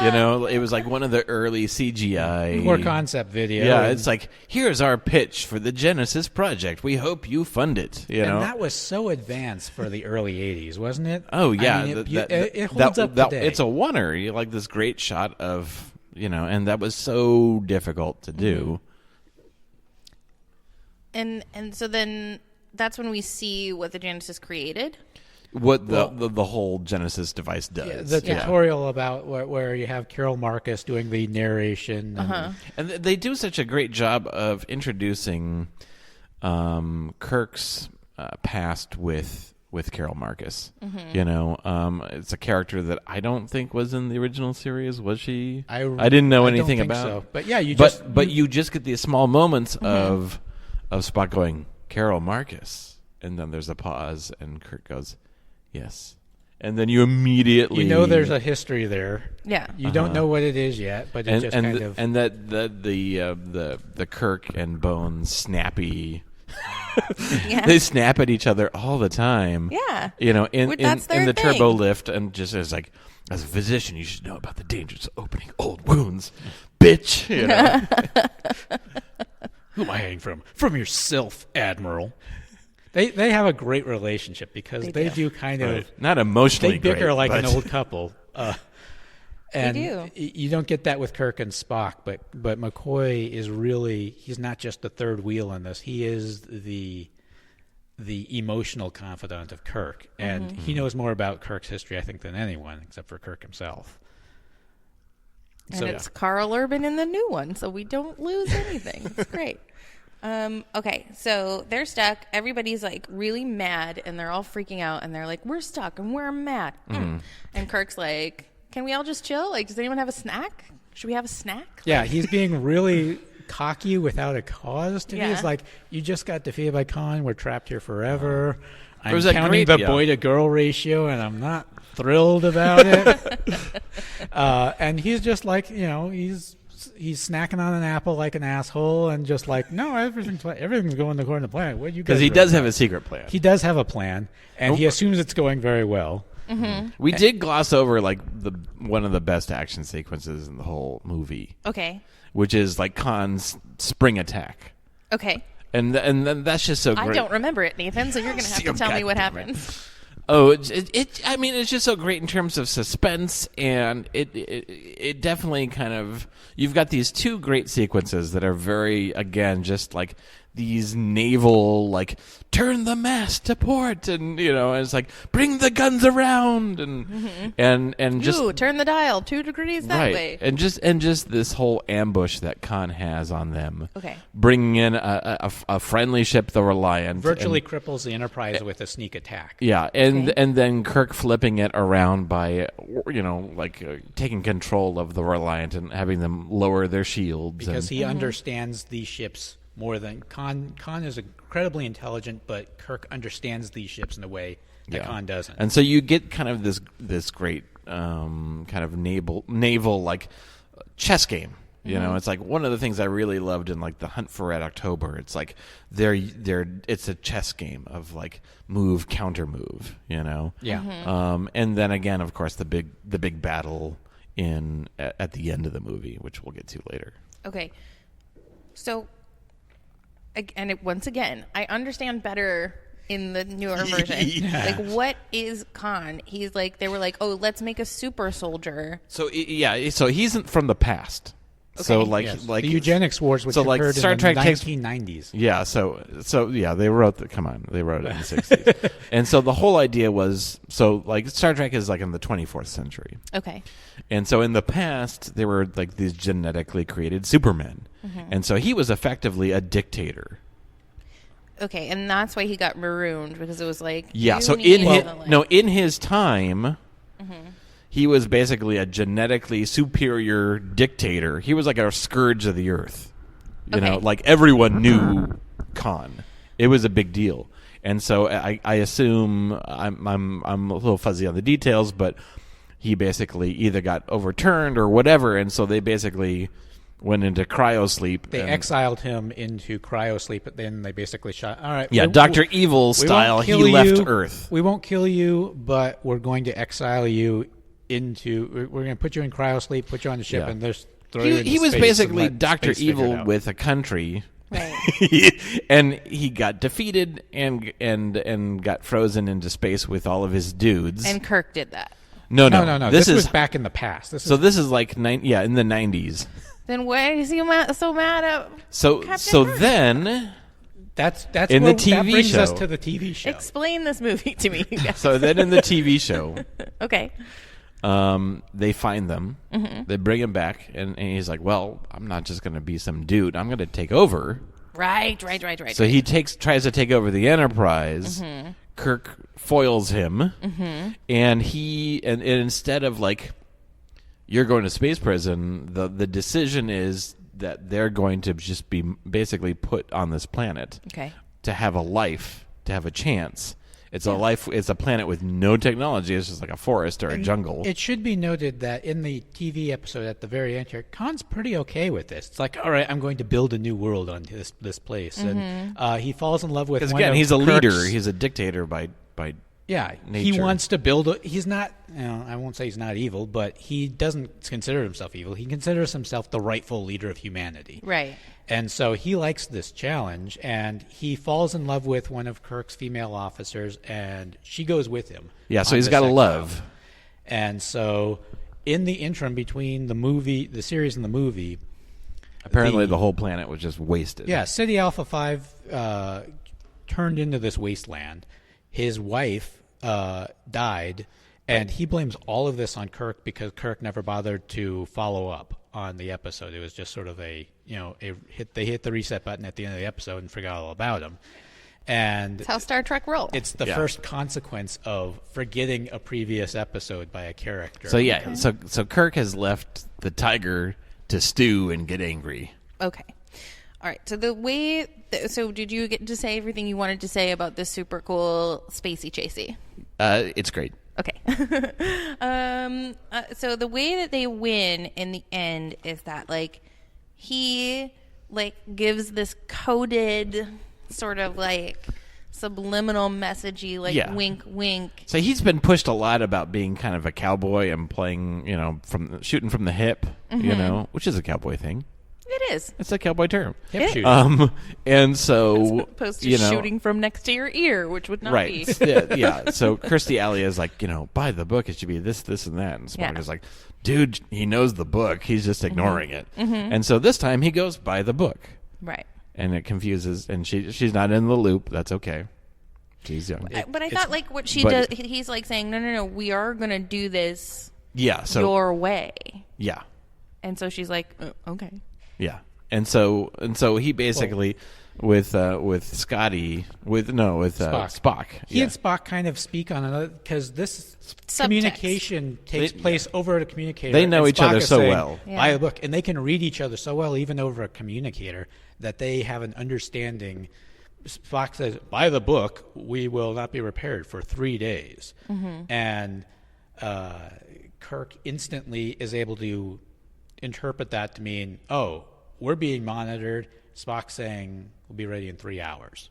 Speaker 6: You know, it was like one of the early CGI
Speaker 5: more concept video.
Speaker 6: Yeah,
Speaker 5: and,
Speaker 6: it's like, here's our pitch for the Genesis project. We hope you fund it. You know,
Speaker 5: and that was so advanced for the early 80s, wasn't it?
Speaker 6: oh yeah,
Speaker 5: I mean,
Speaker 6: that-
Speaker 5: it holds up today.
Speaker 6: It's a oneer. You like this great shot of and that was so difficult to do.
Speaker 1: And so then that's when we see what the Genesis created.
Speaker 6: What the whole Genesis device does.
Speaker 5: the tutorial about where you have Carol Marcus doing the narration.
Speaker 6: And they do such a great job of introducing Kirk's past with Carol Marcus. It's a character that I don't think was in the original series. Was she? I didn't know
Speaker 5: I don't
Speaker 6: anything
Speaker 5: think
Speaker 6: about.
Speaker 5: so. But yeah, you
Speaker 6: just get these small moments of Spock going, Carol Marcus, and then there's a pause, and Kirk goes, yes. And then you immediately
Speaker 5: there's a history there.
Speaker 1: Yeah.
Speaker 5: You don't know what it is yet, but it just kind of
Speaker 6: and that the Kirk and Bones snappy
Speaker 1: Yeah.
Speaker 6: They snap at each other all the time.
Speaker 1: Yeah.
Speaker 6: You know,
Speaker 1: That's
Speaker 6: in
Speaker 1: their
Speaker 6: the turbo
Speaker 1: thing.
Speaker 6: lift, and just as like, as a physician, you should know about the dangers of opening old wounds, bitch. You know?
Speaker 5: Who am I hiding from? From yourself, Admiral. They have a great relationship because they do kind of
Speaker 6: Not emotionally
Speaker 5: they bicker
Speaker 6: great,
Speaker 5: like
Speaker 6: but-
Speaker 5: an old couple. And
Speaker 1: do.
Speaker 5: you don't get that with Kirk and Spock, but McCoy is really, he's not just the third wheel in this. He is the emotional confidant of Kirk, and he knows more about Kirk's history, I think, than anyone except for Kirk himself.
Speaker 1: And it's Carl Urban in the new one, so we don't lose anything. It's great. Okay, so they're stuck. Everybody's like really mad, and they're all freaking out, and they're like, "We're stuck, and we're mad." And Kirk's like, "Can we all just chill? Like, does anyone have a snack? Should we have a snack?"
Speaker 5: Yeah, he's being really cocky without a cause to me.
Speaker 1: Yeah.
Speaker 5: It's like, you just got defeated by Khan. We're trapped here forever. I'm
Speaker 6: was that
Speaker 5: counting
Speaker 6: great-
Speaker 5: the
Speaker 6: yeah.
Speaker 5: boy-to-girl ratio, and I'm not thrilled about it. And he's just like, he's snacking on an apple like an asshole, and just like, no, everything's going according to plan. What you guys?
Speaker 6: Because he does have a secret plan.
Speaker 5: He does have a plan, and he assumes it's going very well.
Speaker 6: We did gloss over like one of the best action sequences in the whole movie,
Speaker 1: Okay.
Speaker 6: which is like Khan's spring attack,
Speaker 1: Okay.
Speaker 6: and then that's just so great.
Speaker 1: I don't remember it, Nathan, so you're going to have to tell me what
Speaker 6: Goddamn it.
Speaker 1: happens.
Speaker 6: Oh, I mean, it's just so great in terms of suspense, and it definitely kind of, you've got these two great sequences that are very, again, just like these naval, like, turn the mast to port, and it's like, bring the guns around, and just
Speaker 1: Ooh, turn the dial 2 degrees that
Speaker 6: right,
Speaker 1: way.
Speaker 6: and just this whole ambush that Khan has on them,
Speaker 1: Okay.
Speaker 6: bringing in a friendly ship, the Reliant,
Speaker 5: Virtually
Speaker 6: and-
Speaker 5: cripples the Enterprise with a sneak attack.
Speaker 6: yeah, and
Speaker 1: Okay.
Speaker 6: and then Kirk flipping it around by, taking control of the Reliant and having them lower their shields.
Speaker 5: Because
Speaker 6: and,
Speaker 5: he understands these ships more than Khan. Khan is incredibly intelligent, but Kirk understands these ships in a way that Khan doesn't.
Speaker 6: And so you get kind of this great kind of naval like chess game. It's like one of the things I really loved in like the Hunt for Red October. It's like it's a chess game of like move, counter move.
Speaker 5: Yeah.
Speaker 6: And then again, of course, the big battle at the end of the movie, which we'll get to later.
Speaker 1: Okay. So, once again, I understand better in the newer version. Like, what is Khan? He's like, they were like, oh, let's make a super soldier.
Speaker 6: So so he's from the past. So
Speaker 1: Okay.
Speaker 6: like
Speaker 5: Yes.
Speaker 6: like
Speaker 5: the eugenics wars, which
Speaker 6: so, like,
Speaker 5: occurred
Speaker 6: Star
Speaker 5: in the
Speaker 6: Trek takes-
Speaker 5: 1990s.
Speaker 6: Yeah, so yeah, they wrote it in the 60s. And so the whole idea was, so like Star Trek is like in the 24th century.
Speaker 1: Okay.
Speaker 6: And so in the past there were like these genetically created supermen. And so he was effectively a dictator.
Speaker 1: Okay, and that's why he got marooned, because it was like,
Speaker 6: Yeah,
Speaker 1: you
Speaker 6: so
Speaker 1: need
Speaker 6: in his,
Speaker 1: to, like-
Speaker 6: no, in his time he was basically a genetically superior dictator. He was like a scourge of the earth. You know,
Speaker 1: Okay.
Speaker 6: like everyone knew Khan. It was a big deal. And so I assume I'm a little fuzzy on the details, but he basically either got overturned or whatever, and so they basically went into cryosleep.
Speaker 5: They
Speaker 6: and-
Speaker 5: exiled him into cryosleep, but then they basically shot. All right,
Speaker 6: Yeah,
Speaker 5: we-
Speaker 6: Dr.
Speaker 5: we-
Speaker 6: Evil
Speaker 5: we won't
Speaker 6: style, he
Speaker 5: kill
Speaker 6: left
Speaker 5: you.
Speaker 6: Earth.
Speaker 5: We won't kill you, but we're going to exile you into. We're going to put you in cryosleep, put you on the ship,
Speaker 6: Yeah.
Speaker 5: and just throw you into
Speaker 6: He was
Speaker 5: space
Speaker 6: basically
Speaker 5: and let
Speaker 6: Dr.
Speaker 5: space figure it
Speaker 6: Evil
Speaker 5: out.
Speaker 6: with a country.
Speaker 1: Right.
Speaker 6: And he got defeated and got frozen into space with all of his dudes.
Speaker 1: And Kirk did that.
Speaker 6: no.
Speaker 5: No. This was back in the past. This is
Speaker 6: This is like in the 90s.
Speaker 1: Then why is he so mad at
Speaker 6: So
Speaker 1: Captain Kirk?
Speaker 6: then
Speaker 5: that's
Speaker 6: in
Speaker 5: where,
Speaker 6: the TV
Speaker 5: that brings us
Speaker 6: show.
Speaker 5: to the TV show.
Speaker 1: Explain this movie to me. you guys.
Speaker 6: in the TV show,
Speaker 1: Okay.
Speaker 6: they find them. They bring him back, and he's like, "Well, I'm not just going to be some dude. I'm going to take over."
Speaker 1: Right.
Speaker 6: So he tries to take over the Enterprise. Kirk foils him, and and instead of like, you're going to space prison, the decision is that they're going to just be basically put on this planet
Speaker 1: Okay.
Speaker 6: to have a life, to have a chance, It's a planet with no technology. It's just like a forest or a jungle.
Speaker 5: It should be noted that in the TV episode at the very end here, Khan's pretty okay with this. It's like, all right, I'm going to build a new world on this place, and he falls in love with.
Speaker 6: Because
Speaker 5: one
Speaker 6: again,
Speaker 5: of
Speaker 6: he's a
Speaker 5: Kirk's-
Speaker 6: leader. He's a dictator by
Speaker 5: Yeah,
Speaker 6: nature.
Speaker 5: he wants to build. He's not. I won't say he's not evil, but he doesn't consider himself evil. He considers himself the rightful leader of humanity.
Speaker 1: Right.
Speaker 5: And so he likes this challenge, and he falls in love with one of Kirk's female officers, and she goes with him.
Speaker 6: Yeah, so
Speaker 5: on
Speaker 6: he's
Speaker 5: this
Speaker 6: got a
Speaker 5: exile.
Speaker 6: love.
Speaker 5: And so, in the interim between the series and the movie,
Speaker 6: Apparently, the whole planet was just wasted.
Speaker 5: yeah, City Alpha 5 turned into this wasteland. His wife died, and he blames all of this on Kirk because Kirk never bothered to follow up on the episode. It was just sort of they hit the reset button at the end of the episode and forgot all about him. And
Speaker 1: That's how Star Trek rolls.
Speaker 5: it's the first consequence of forgetting a previous episode by a character.
Speaker 6: So yeah, so Kirk has left the tiger to stew and get angry.
Speaker 1: Okay. All right. So so did you get to say everything you wanted to say about this super cool spacey chasey?
Speaker 6: It's great.
Speaker 1: Okay. So the way that they win in the end is that like he like gives this coded sort of like subliminal messagey like wink wink.
Speaker 6: So he's been pushed a lot about being kind of a cowboy and playing, shooting from the hip, which is a cowboy thing.
Speaker 1: It is.
Speaker 6: It's a cowboy term.
Speaker 5: Hip shooting.
Speaker 6: And so
Speaker 1: As opposed to shooting from next to your ear, which would not
Speaker 6: right.
Speaker 1: be.
Speaker 6: yeah. So Kirstie Alley is like, by the book, it should be this, and that. And Spock is like, dude, he knows the book. He's just ignoring it. And so this time he goes by the book.
Speaker 1: Right.
Speaker 6: And it confuses, and she's not in the loop. That's okay. She's young.
Speaker 1: But I thought like what she does, he's like saying, no, we are going to do this your way.
Speaker 6: Yeah.
Speaker 1: And so she's like, okay.
Speaker 6: Yeah. And so he basically with Scotty with Spock.
Speaker 5: He and Spock kind of speak on another because this communication takes place over a communicator.
Speaker 6: They know
Speaker 5: and
Speaker 6: each
Speaker 5: Spock
Speaker 6: other
Speaker 5: is
Speaker 6: so
Speaker 5: saying,
Speaker 6: well.
Speaker 5: Buy a book, and they can read each other so well, even over a communicator, that they have an understanding. Spock says, "Buy the book. We will not be repaired for 3 days," and Kirk instantly is able to interpret that to mean, "Oh, we're being monitored." Spock saying, "We'll be ready in 3 hours."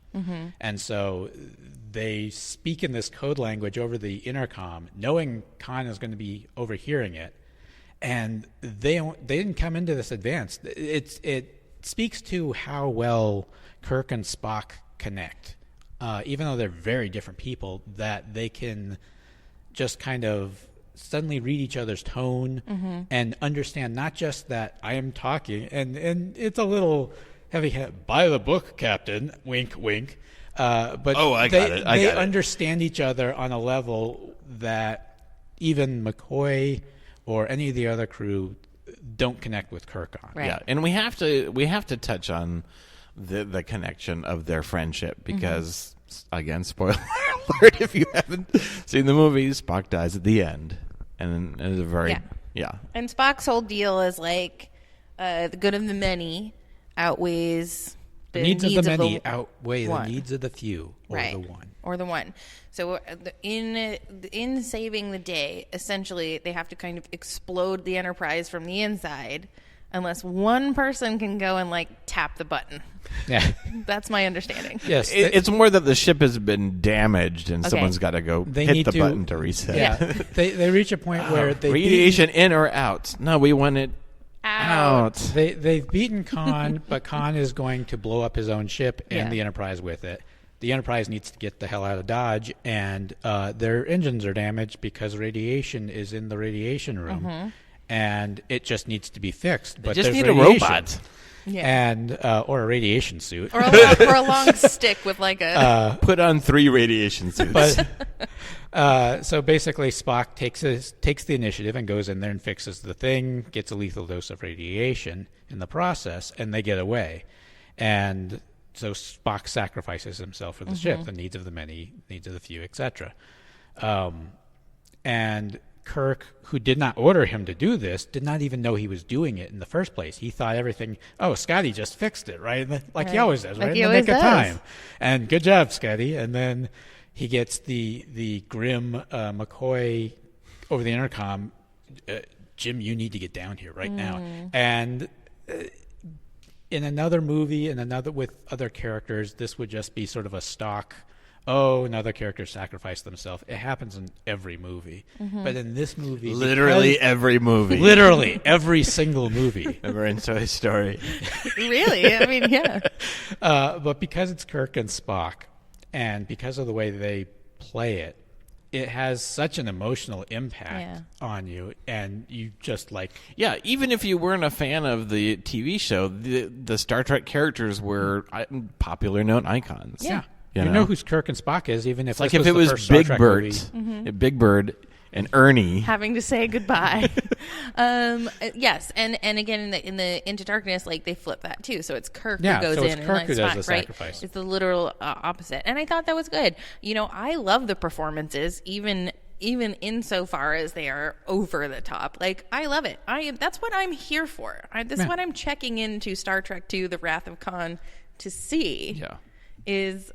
Speaker 5: And so they speak in this code language over the intercom, knowing Khan is going to be overhearing it. And they didn't come into this advanced. It speaks to how well Kirk and Spock connect, even though they're very different people, that they can just kind of suddenly read each other's tone and understand not just that I am talking, and it's a little heavy-handed, buy the book, Captain, wink, wink. But
Speaker 6: I got it.
Speaker 5: They understand each other on a level that even McCoy or any of the other crew don't connect with Kirk on.
Speaker 1: Right.
Speaker 6: Yeah, and we have to touch on the connection of their friendship because again, spoiler alert if you haven't seen the movie, Spock dies at the end, and it's a very
Speaker 1: And Spock's whole deal is like the good of the many outweighs the
Speaker 5: needs of the many
Speaker 1: the
Speaker 5: outweigh
Speaker 1: one.
Speaker 5: the needs of the few, or
Speaker 1: Right.
Speaker 5: the one.
Speaker 1: Or the one. So in saving the day, essentially they have to kind of explode the Enterprise from the inside, unless one person can go and like tap the button.
Speaker 5: Yeah.
Speaker 1: That's my understanding.
Speaker 5: Yes.
Speaker 6: It's more that the ship has been damaged and someone's got to go
Speaker 5: They
Speaker 6: hit
Speaker 5: need
Speaker 6: the
Speaker 5: to-
Speaker 6: button to reset.
Speaker 5: Yeah. they reach a point where they
Speaker 6: Radiation in or out? No, we want it out.
Speaker 5: They've beaten Khan, but Khan is going to blow up his own ship and
Speaker 1: Yeah.
Speaker 5: the Enterprise with it. The Enterprise needs to get the hell out of Dodge, and their engines are damaged because radiation is in the radiation room, and it just needs to be fixed. But
Speaker 6: just
Speaker 5: there's
Speaker 6: need a
Speaker 5: radiation.
Speaker 6: robot.
Speaker 1: Yeah.
Speaker 5: And or a radiation suit.
Speaker 1: Or a long stick with like a
Speaker 6: Put on 3 radiation suits.
Speaker 5: But so basically, Spock takes the initiative and goes in there and fixes the thing, gets a lethal dose of radiation in the process, and they get away. And so Spock sacrifices himself for the ship, the needs of the many, needs of the few, etc. And Kirk, who did not order him to do this, did not even know he was doing it in the first place. He thought everything, Scotty just fixed it, right? Like he always does, right?
Speaker 1: Like he
Speaker 5: in the
Speaker 1: always
Speaker 5: nick of
Speaker 1: does.
Speaker 5: time. And good job, Scotty. And then he gets the grim McCoy over the intercom, Jim, you need to get down here right now. And in another movie, with other characters, this would just be sort of a stock, another character sacrificed themselves. It happens in every movie. But in this movie...
Speaker 6: Literally every movie.
Speaker 5: Literally every single movie.
Speaker 6: Ever in Toy Story.
Speaker 1: Really? I mean, yeah.
Speaker 5: But because it's Kirk and Spock, and because of the way they play it, it has such an emotional impact on you, and you just like...
Speaker 6: Yeah, even if you weren't a fan of the TV show, the Star Trek characters were popular known icons.
Speaker 5: Yeah. You know who Kirk and Spock is, even if
Speaker 6: it's like if it was Big Bird, Big Bird and Ernie
Speaker 1: having to say goodbye. Yes, and again in the Into Darkness, like they flip that too. So it's Kirk who goes in
Speaker 5: Kirk
Speaker 1: and
Speaker 5: who does
Speaker 1: Spock,
Speaker 5: the sacrifice.
Speaker 1: It's the literal opposite, and I thought that was good. I love the performances, even insofar as they are over the top. Like, I love it. That's what I'm here for. This is what I'm checking into Star Trek II: The Wrath of Khan to see.
Speaker 6: Yeah.
Speaker 1: Is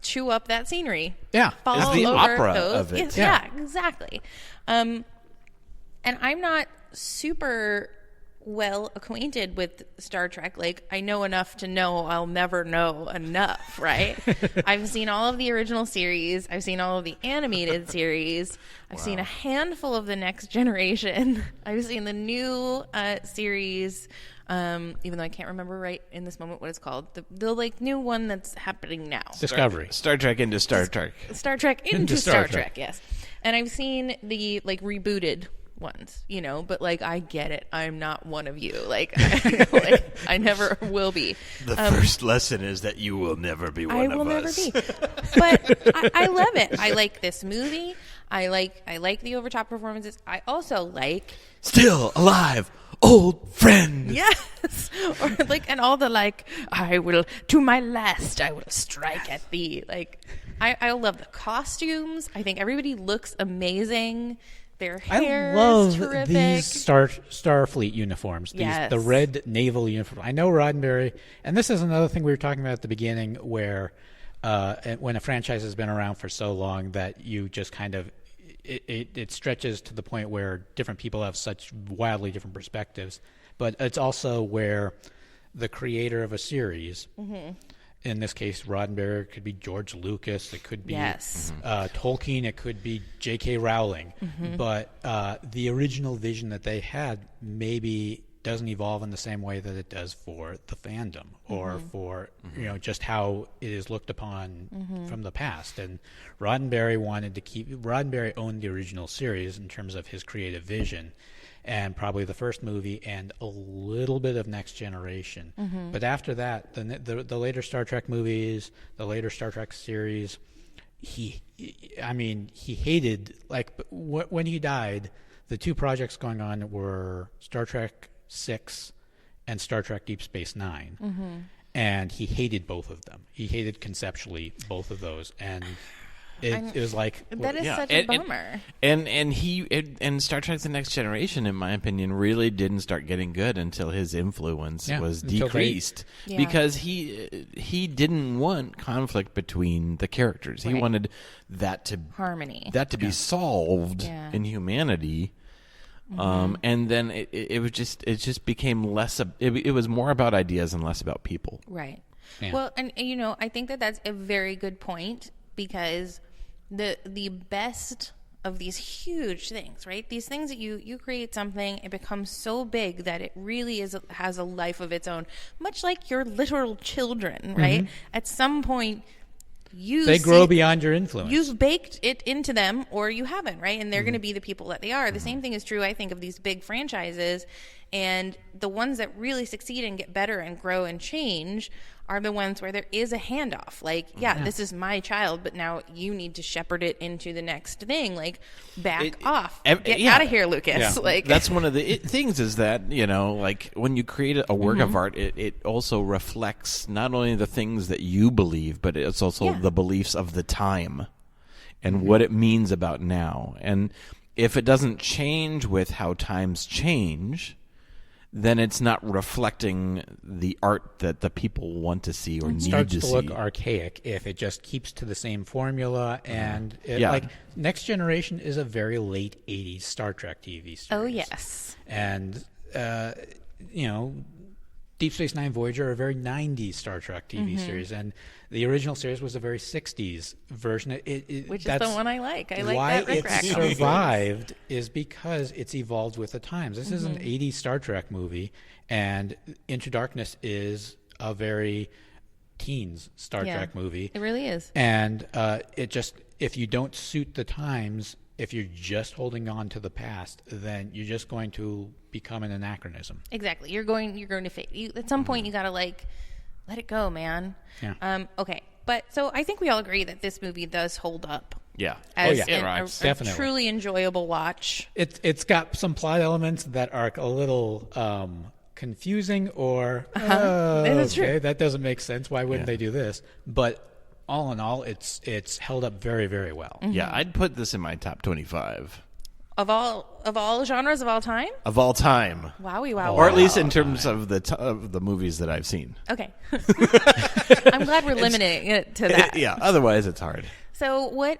Speaker 1: chew up that scenery.
Speaker 5: Yeah.
Speaker 1: Fall
Speaker 6: It's the
Speaker 1: over
Speaker 6: opera
Speaker 1: those.
Speaker 6: of it.
Speaker 1: Yeah, exactly. And I'm not super well acquainted with Star Trek. Like, I know enough to know I'll never know enough, right? I've seen all of the original series. I've seen all of the animated series. I've seen a handful of the Next Generation. I've seen the new series, even though I can't remember right in this moment what it's called. The like new one that's happening now.
Speaker 5: Discovery.
Speaker 6: Star Trek into Star Trek.
Speaker 1: Star Trek into Star Trek, yes. And I've seen the like rebooted ones, but like I get it. I'm not one of you. Like, I never will be.
Speaker 6: The first lesson is that you will never be one of us.
Speaker 1: I will never be. But I love it. I like this movie. I like the overtop performances. I also like
Speaker 6: Still Alive, Old Friend.
Speaker 1: Yes. Or like, and all the like, I will, to my last, I will strike at thee. Like, I love the costumes. I think everybody looks amazing. Their hair
Speaker 5: I love
Speaker 1: is terrific.
Speaker 5: these Starfleet uniforms. The red naval uniform. I know Roddenberry, and this is another thing we were talking about at the beginning, where when a franchise has been around for so long that you just kind of it stretches to the point where different people have such wildly different perspectives. But it's also where the creator of a series. In this case, Roddenberry, it could be George Lucas, it could be Tolkien, it could be J.K. Rowling. But the original vision that they had maybe doesn't evolve in the same way that it does for the fandom or for just how it is looked upon from the past. And Roddenberry Roddenberry owned the original series in terms of his creative vision, and probably the first movie and a little bit of Next Generation. But after that, the later Star Trek movies, the later Star Trek series, he hated, like, when he died, the two projects going on were Star Trek 6 and Star Trek Deep Space Nine. And he hated both of them. He hated conceptually both of those. And it was like,
Speaker 1: that is such a bummer.
Speaker 6: And Star Trek: The Next Generation, in my opinion, really didn't start getting good until his influence was decreased because he didn't want conflict between the characters. He wanted that to
Speaker 1: harmony,
Speaker 6: that to be solved in humanity. And then it just became less. It was more about ideas and less about people.
Speaker 1: Right.
Speaker 5: Yeah.
Speaker 1: Well, and I think that's a very good point, because the best of these huge things, right? These things that you create something, it becomes so big that it really has a life of its own, much like your literal children, right? At some point, they grow beyond your influence. You've baked it into them, or you haven't, right? And they're going to be the people that they are. The same thing is true, I think, of these big franchises. And the ones that really succeed and get better and grow and change are the ones where there is a handoff. Like, this is my child, but now you need to shepherd it into the next thing. Like, back off. Get out of here, Lucas.
Speaker 6: Yeah.
Speaker 1: Like,
Speaker 6: that's one of the things is that, like, when you create a work of art, it also reflects not only the things that you believe, but it's also the beliefs of the time and what it means about now. And if it doesn't change with how times change, then it's not reflecting the art that the people want to see or
Speaker 5: It
Speaker 6: need
Speaker 5: starts
Speaker 6: to
Speaker 5: to
Speaker 6: see.
Speaker 5: look archaic if it just keeps to the same formula. And
Speaker 6: Yeah.
Speaker 5: like Next Generation is a very late 80s Star Trek TV series.
Speaker 1: Oh, yes.
Speaker 5: And, Deep Space Nine Voyager, a very 90s Star Trek TV series. And the original series was a very 60s version.
Speaker 1: Which is the one I like. I like
Speaker 5: why
Speaker 1: that Rick Rack.
Speaker 5: it survived is because it's evolved with the times. This is an 80s Star Trek movie, and Into Darkness is a very teens Star Trek movie.
Speaker 1: It really is.
Speaker 5: And if you don't suit the times, if you're just holding on to the past, then you're just going to become an anachronism.
Speaker 1: Exactly. You're going to fade. At some point, you got to let it go, man.
Speaker 5: Yeah.
Speaker 1: Okay. But so I think we all agree that this movie does hold up.
Speaker 6: Yeah.
Speaker 1: As
Speaker 5: yeah.
Speaker 1: a
Speaker 5: Definitely.
Speaker 1: truly enjoyable watch.
Speaker 5: It's got some plot elements that are a little confusing or
Speaker 1: That's true.
Speaker 5: okay, that doesn't make sense. Why wouldn't they do this? But all in all, it's held up very, very well.
Speaker 6: Yeah, I'd put this in my top 25
Speaker 1: Of all genres of all time?
Speaker 6: of all time,
Speaker 1: Wowie wow.
Speaker 6: or at
Speaker 1: wow.
Speaker 6: least in terms of the movies that I've seen.
Speaker 1: Okay. I'm glad we're limiting it to that.
Speaker 6: Yeah, otherwise it's hard.
Speaker 1: So what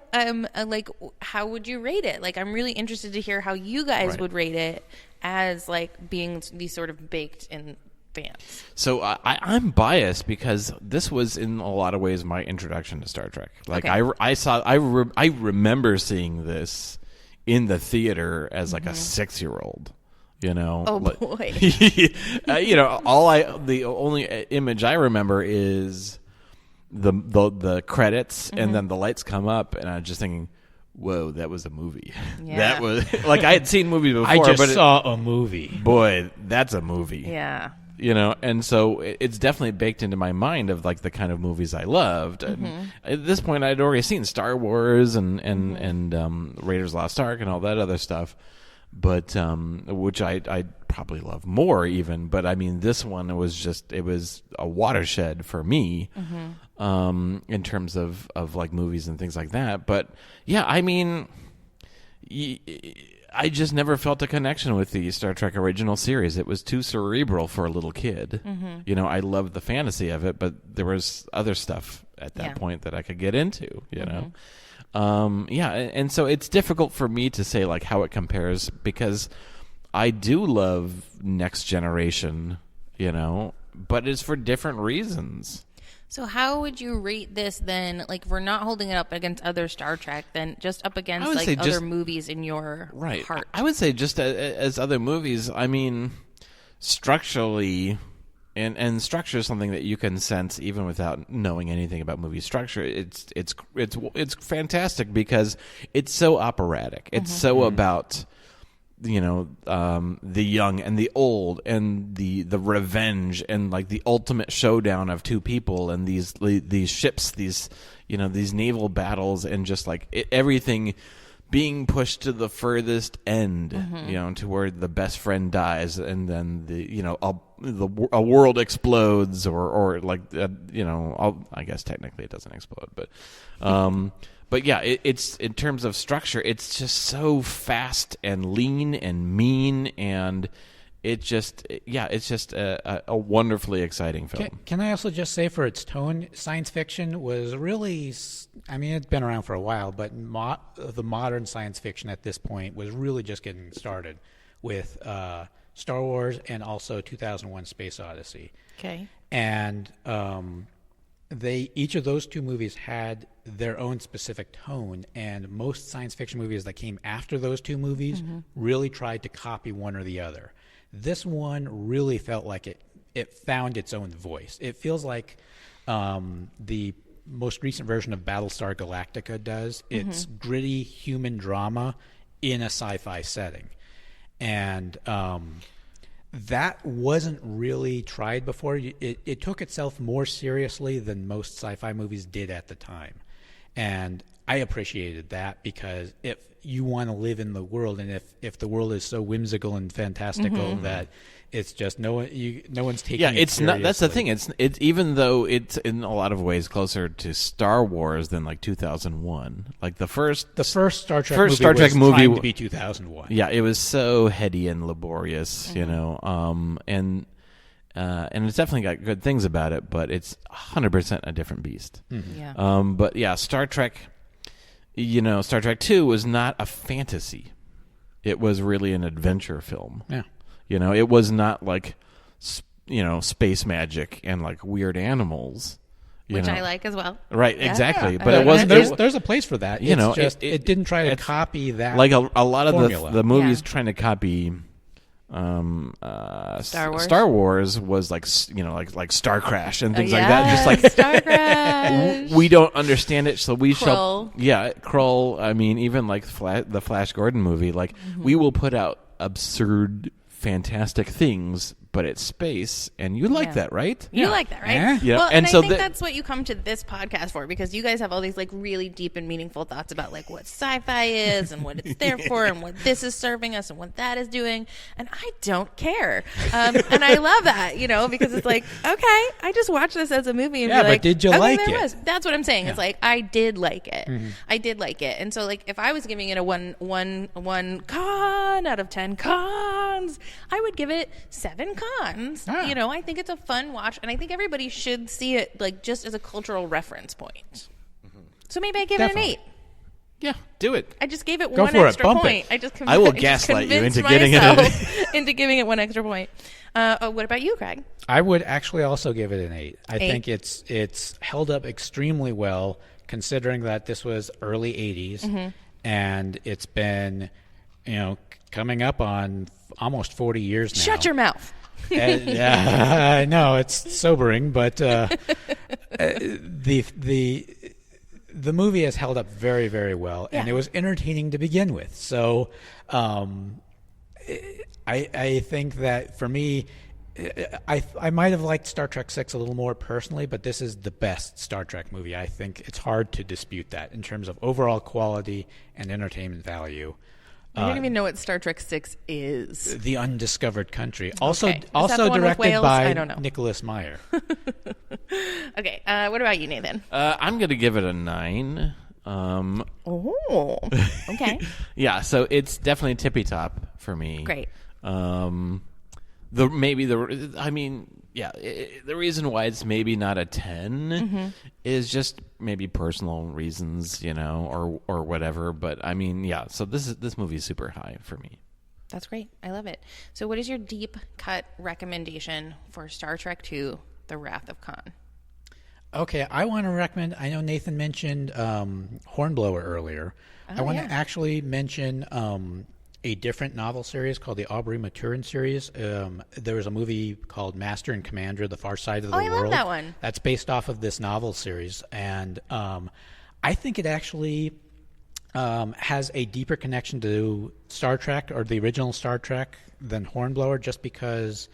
Speaker 1: how would you rate it? Like I'm really interested to hear how you guys
Speaker 6: Right.
Speaker 1: would rate it as like being these sort of baked in fans.
Speaker 6: So I'm biased because this was in a lot of ways my introduction to Star Trek. Like
Speaker 1: Okay.
Speaker 6: I remember seeing this in the theater as like a 6-year-old. You know,
Speaker 1: Oh,
Speaker 6: Like-
Speaker 1: boy.
Speaker 6: the only image I remember is the credits, and then the lights come up, and I'm just thinking, whoa, that was a movie.
Speaker 1: Yeah.
Speaker 6: That was like I had seen movies before,
Speaker 5: I just
Speaker 6: but
Speaker 5: saw a movie.
Speaker 6: boy, that's a movie.
Speaker 1: Yeah.
Speaker 6: And so it's definitely baked into my mind of like the kind of movies I loved. And at this point, I'd already seen Star Wars and Raiders of the Lost Ark and all that other stuff, but which I probably love more even. But I mean, this one it was a watershed for me in terms of like movies and things like that. But yeah, I mean. I just never felt a connection with the Star Trek original series. It was too cerebral for a little kid. I loved the fantasy of it, but there was other stuff at that point that I could get into, and so it's difficult for me to say like how it compares because I do love Next Generation, but it's for different reasons.
Speaker 1: So how would you rate this then? Like, if we're not holding it up against other Star Trek, then just up against
Speaker 6: would
Speaker 1: like
Speaker 6: say
Speaker 1: other
Speaker 6: just-
Speaker 1: movies in your heart.
Speaker 6: I would say just as other movies. I mean, structurally, and structure is something that you can sense even without knowing anything about movie structure. It's fantastic because it's so operatic. It's so about the young and the old and the revenge and like the ultimate showdown of two people and these ships, these naval battles and just like everything being pushed to the furthest end, to where the best friend dies and then a world explodes or like I guess technically it doesn't explode, but but yeah, it's in terms of structure, it's just so fast and lean and mean, and it's just a wonderfly exciting film.
Speaker 5: Can I also just say for its tone, science fiction was really, I mean, it's been around for a while, but the modern science fiction at this point was really just getting started with Star Wars and also 2001 Space Odyssey.
Speaker 1: Okay.
Speaker 5: And each of those two movies had their own specific tone, and most science fiction movies that came after those two movies really tried to copy one or the other. This one really felt like it found its own voice. It feels like the most recent version of Battlestar Galactica does. It's gritty human drama in a sci-fi setting. And that wasn't really tried before. It took itself more seriously than most sci-fi movies did at the time. And I appreciated that, because if you want to live in the world, and if the world is so whimsical and fantastical that it's just no one's taking it
Speaker 6: it's not. That's the
Speaker 5: seriously.
Speaker 6: thing. It's even though it's in a lot of ways closer to Star Wars than like 2001. Like the first
Speaker 5: Star Trek
Speaker 6: first
Speaker 5: movie
Speaker 6: Star Trek
Speaker 5: was
Speaker 6: movie
Speaker 5: trying to be 2001.
Speaker 6: Yeah, it was so heady and laborious, you know, and it's definitely got good things about it, but it's 100% a different beast.
Speaker 1: Yeah.
Speaker 6: But yeah, Star Trek, you know, Star Trek 2 was not a fantasy. It was really an adventure film.
Speaker 5: Yeah.
Speaker 6: You know, it was not like, you know, space magic and like weird animals.
Speaker 1: Which I like as well.
Speaker 6: Right,
Speaker 1: Yeah.
Speaker 6: exactly.
Speaker 5: Yeah.
Speaker 6: But it wasn't.
Speaker 5: There's a place for that.
Speaker 6: You know,
Speaker 5: it didn't try to copy that.
Speaker 6: Like a lot of
Speaker 5: formula.
Speaker 6: the movies
Speaker 1: Yeah.
Speaker 6: trying to copy
Speaker 1: Star Wars?
Speaker 6: Star Wars was like, you know, like Star Crash and things like that. Just like
Speaker 1: Star Crash.
Speaker 6: we don't understand it, so we
Speaker 1: Krull.
Speaker 6: Krull. I mean, even like the Flash Gordon movie. Like we will put out absurd, fantastic things, but it's space, and you like
Speaker 1: Yeah.
Speaker 6: that, right?
Speaker 1: You like that, right?
Speaker 5: Yeah.
Speaker 6: Yeah.
Speaker 1: Well,
Speaker 6: And
Speaker 1: and
Speaker 6: so
Speaker 1: I think
Speaker 6: the-
Speaker 1: that's what you come to this podcast for, because you guys have all these like really deep and meaningful thoughts about like what sci-fi is and what it's there for and what this is serving us and what that is doing, and I don't care. And I love that, you know, because it's like, okay, I just watched this as a movie and
Speaker 5: Yeah,
Speaker 1: be
Speaker 5: but
Speaker 1: like,
Speaker 5: did you
Speaker 1: okay,
Speaker 5: like
Speaker 1: there
Speaker 5: it?
Speaker 1: was. That's what I'm saying. It's like I did like it. I did like it, and so like if I was giving it a one con out of 10 cons, I would give it 7 cons.
Speaker 5: Ah.
Speaker 1: You know, I think it's a fun watch, and I think everybody should see it like just as a cultural reference point. So maybe I give it
Speaker 5: Definitely.
Speaker 1: an 8.
Speaker 6: Yeah, do it.
Speaker 1: I just gave it
Speaker 5: Go
Speaker 1: one
Speaker 5: for it.
Speaker 1: extra
Speaker 5: Bump it.
Speaker 1: point. I just
Speaker 6: I will
Speaker 1: just
Speaker 6: gaslight you
Speaker 1: convinced
Speaker 6: into getting it an
Speaker 1: myself into giving it one extra point. What about you, Craig?
Speaker 5: I would actually also give it an 8. I
Speaker 1: 8?
Speaker 5: think it's held up extremely well, considering that this was early 80s, and it's been, you know, coming up on almost 40 years now.
Speaker 1: Shut your mouth.
Speaker 5: I know it's sobering, but the movie has held up very, very well, and
Speaker 1: Yeah.
Speaker 5: it was entertaining to begin with. So, I think that for me, I might have liked Star Trek 6 a little more personally, but this is the best Star Trek movie. I think it's hard to dispute that in terms of overall quality and entertainment value.
Speaker 1: I don't even know what Star Trek 6 is.
Speaker 5: The Undiscovered Country, also
Speaker 1: Okay. Is that the one with
Speaker 5: directed
Speaker 1: whales?
Speaker 5: by
Speaker 1: I don't know.
Speaker 5: Nicholas Meyer.
Speaker 1: Okay, what about you, Nathan?
Speaker 6: I'm going to give it a 9.
Speaker 1: Oh, okay.
Speaker 6: Yeah, so it's definitely tippy top for me.
Speaker 1: Great.
Speaker 6: The reason why it's maybe not a 10 is just maybe personal reasons, you know, or whatever. But I mean, yeah. So this movie is super high for me.
Speaker 1: That's great. I love it. So what is your deep cut recommendation for Star Trek II, The Wrath of Khan?
Speaker 5: Okay, I want to recommend. I know Nathan mentioned Hornblower earlier. I want to actually mention a different novel series called the Aubrey Maturin series. There was a movie called Master and Commander: The Far Side of the
Speaker 1: I
Speaker 5: World.
Speaker 1: love that one.
Speaker 5: That's based off of this novel series, and I think it actually has a deeper connection to Star Trek, or the original Star Trek, than Hornblower, just because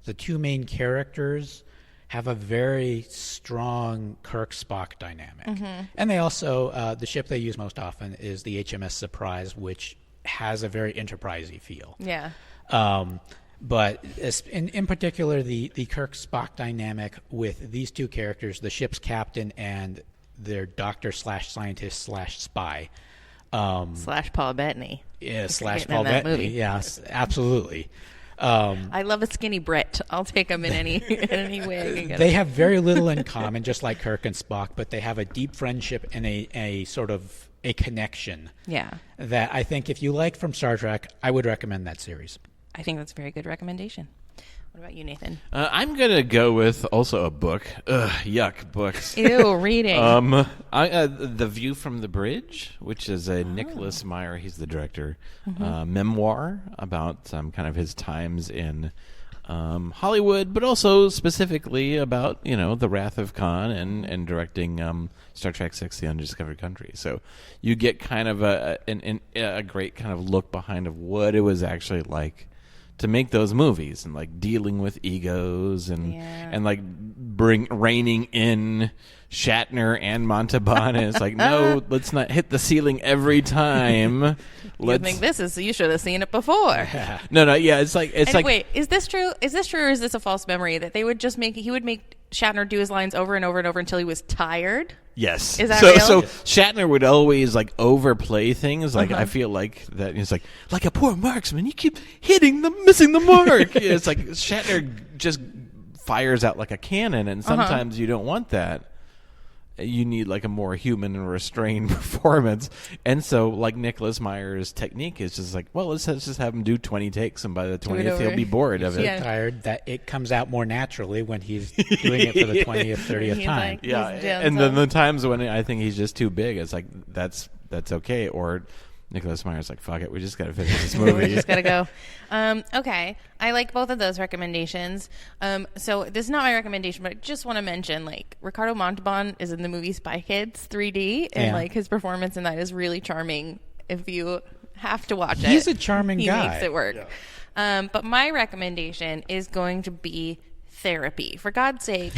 Speaker 5: the two main characters have a very strong Kirk-Spock dynamic. And they also, the ship they use most often is the HMS Surprise, which has a very Enterprise-y feel.
Speaker 1: Yeah.
Speaker 5: But in particular, the Kirk-Spock dynamic with these two characters, the ship's captain and their doctor/scientist/spy.
Speaker 1: Slash Paul Bettany.
Speaker 5: Yeah,
Speaker 1: That's
Speaker 5: slash
Speaker 1: getting in
Speaker 5: Paul
Speaker 1: that
Speaker 5: Bettany.
Speaker 1: movie.
Speaker 5: Yes, absolutely.
Speaker 1: I love a skinny Brit. I'll take him in any way I can get
Speaker 5: They
Speaker 1: him.
Speaker 5: have very little in common, just like Kirk and Spock, but they have a deep friendship and a sort of a connection
Speaker 1: Yeah.
Speaker 5: that I think if you like from Star Trek, I would recommend that series.
Speaker 1: I think that's a very good recommendation. What about you, Nathan?
Speaker 6: I'm gonna go with also a book. Ugh, yuck, books.
Speaker 1: Ew, reading.
Speaker 6: The View from the Bridge, which is a Nicholas Meyer, he's the director, memoir about kind of his times in Hollywood, but also specifically about, you know, the Wrath of Khan and directing Star Trek VI: The Undiscovered Country. So you get kind of a great kind of look behind of what it was actually like to make those movies, and like dealing with egos and like reining in Shatner and Montalban. And it's like, no, let's not hit the ceiling every time.
Speaker 1: You should have seen it before.
Speaker 6: No, yeah, it's like
Speaker 1: wait, is this true? Is this true, or is this a false memory that they would just he would make Shatner do his lines over and over and over until he was tired?
Speaker 6: Yes.
Speaker 1: Is that real?
Speaker 6: So Shatner would always like overplay things. Like I feel like that he's like a poor marksman. You keep missing the mark. It's like Shatner just fires out like a cannon, and sometimes you don't want that. You need like a more human and restrained performance. And so like Nicholas Meyer's technique is just like, well, let's just have him do 20 takes, and by the 20th he'll be bored of it.
Speaker 5: So tired that it comes out more naturally when he's doing it for the 20th, 30th time.
Speaker 6: And then the times when I think he's just too big, it's like that's okay. Or Nicholas Meyer's like, fuck it, we just got to finish this movie.
Speaker 1: We just got to go. Okay, I like both of those recommendations. So this is not my recommendation, but I just want to mention, like, Ricardo Montalban is in the movie Spy Kids 3D, and like his performance in that is really charming. If you have to watch it,
Speaker 5: he's a charming guy.
Speaker 1: He makes it work. Yeah. But my recommendation is going to be therapy. For God's sake,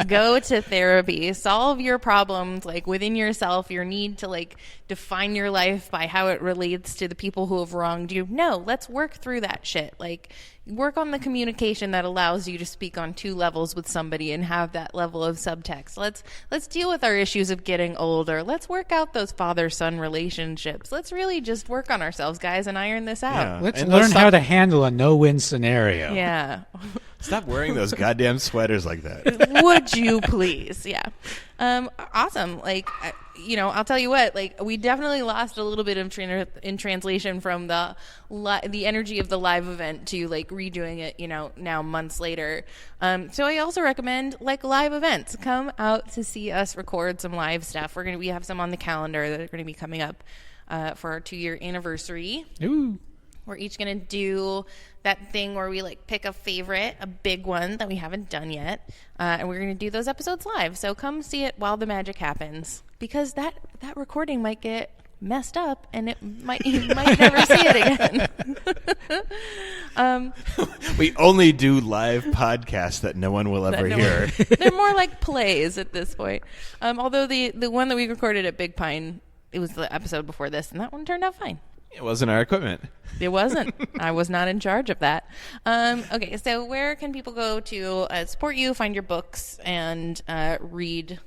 Speaker 1: go to therapy. Solve your problems like within yourself, your need to like define your life by how it relates to the people who have wronged you. No, let's work through that shit. Like, work on the communication that allows you to speak on two levels with somebody and have that level of subtext. Let's deal with our issues of getting older. Let's work out those father-son relationships. Let's really just work on ourselves, guys, and iron this out.
Speaker 5: Yeah. Let's learn how to handle a no-win scenario.
Speaker 1: Yeah.
Speaker 6: Stop wearing those goddamn sweaters like that.
Speaker 1: Would you please? Yeah. Awesome. Like, I'll tell you what, like, we definitely lost a little bit of in translation from the energy of the live event to like redoing it, now months later. So I also recommend like live events. Come out to see us record some live stuff. We have some on the calendar that are going to be coming up for our 2-year anniversary.
Speaker 5: Ooh.
Speaker 1: We're each going to do that thing where we like pick a favorite, a big one that we haven't done yet. And we're going to do those episodes live. So come see it while the magic happens, because that recording might get messed up and you might never see it again.
Speaker 6: We only do live podcasts that no one will ever hear.
Speaker 1: They're more like plays at this point. Although the one that we recorded at Big Pine, it was the episode before this, and that one turned out fine.
Speaker 6: It wasn't our equipment.
Speaker 1: It wasn't. I was not in charge of that. Okay, so where can people go to support you, find your books, and read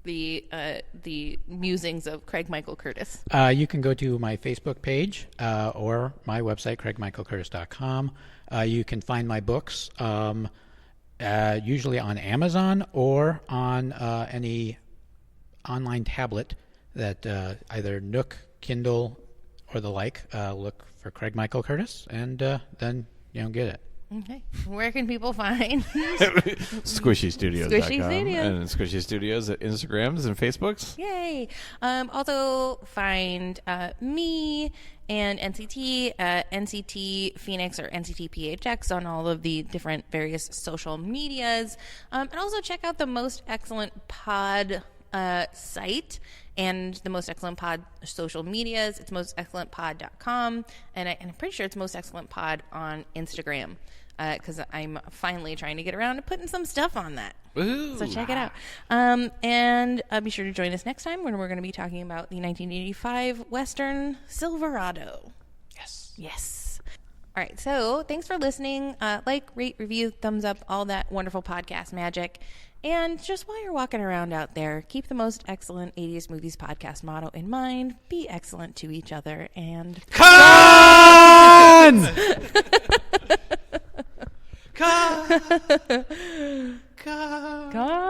Speaker 1: the musings of Craig Michael Curtis?
Speaker 5: You can go to my Facebook page or my website, craigmichaelcurtis.com. You can find my books usually on Amazon or on any online tablet that either Nook, Kindle, or the like. Look for Craig Michael Curtis, and then get it.
Speaker 1: Okay. Where can people find
Speaker 6: SquishyStudios.com
Speaker 1: Squishy Studios.
Speaker 6: and Squishy Studios at Instagrams and Facebooks?
Speaker 1: Yay! Also find me and NCT NCT Phoenix or NCT PHX on all of the different various social medias, and also check out the Most Excellent Pod site and the Most Excellent Pod social medias. It's mostexcellentpod.com, and I'm pretty sure it's Most Excellent Pod on Instagram, because I'm finally trying to get around to putting some stuff on that.
Speaker 6: Woo-hoo.
Speaker 1: So check it out. And be sure to join us next time when we're going to be talking about the 1985 Western Silverado. Yes. All right, so thanks for listening. Like, rate, review, thumbs up, all that wonderful podcast magic. And just while you're walking around out there, keep the Most Excellent 80s Movies podcast motto in mind. Be excellent to each other and...
Speaker 6: Con! Con!
Speaker 1: God.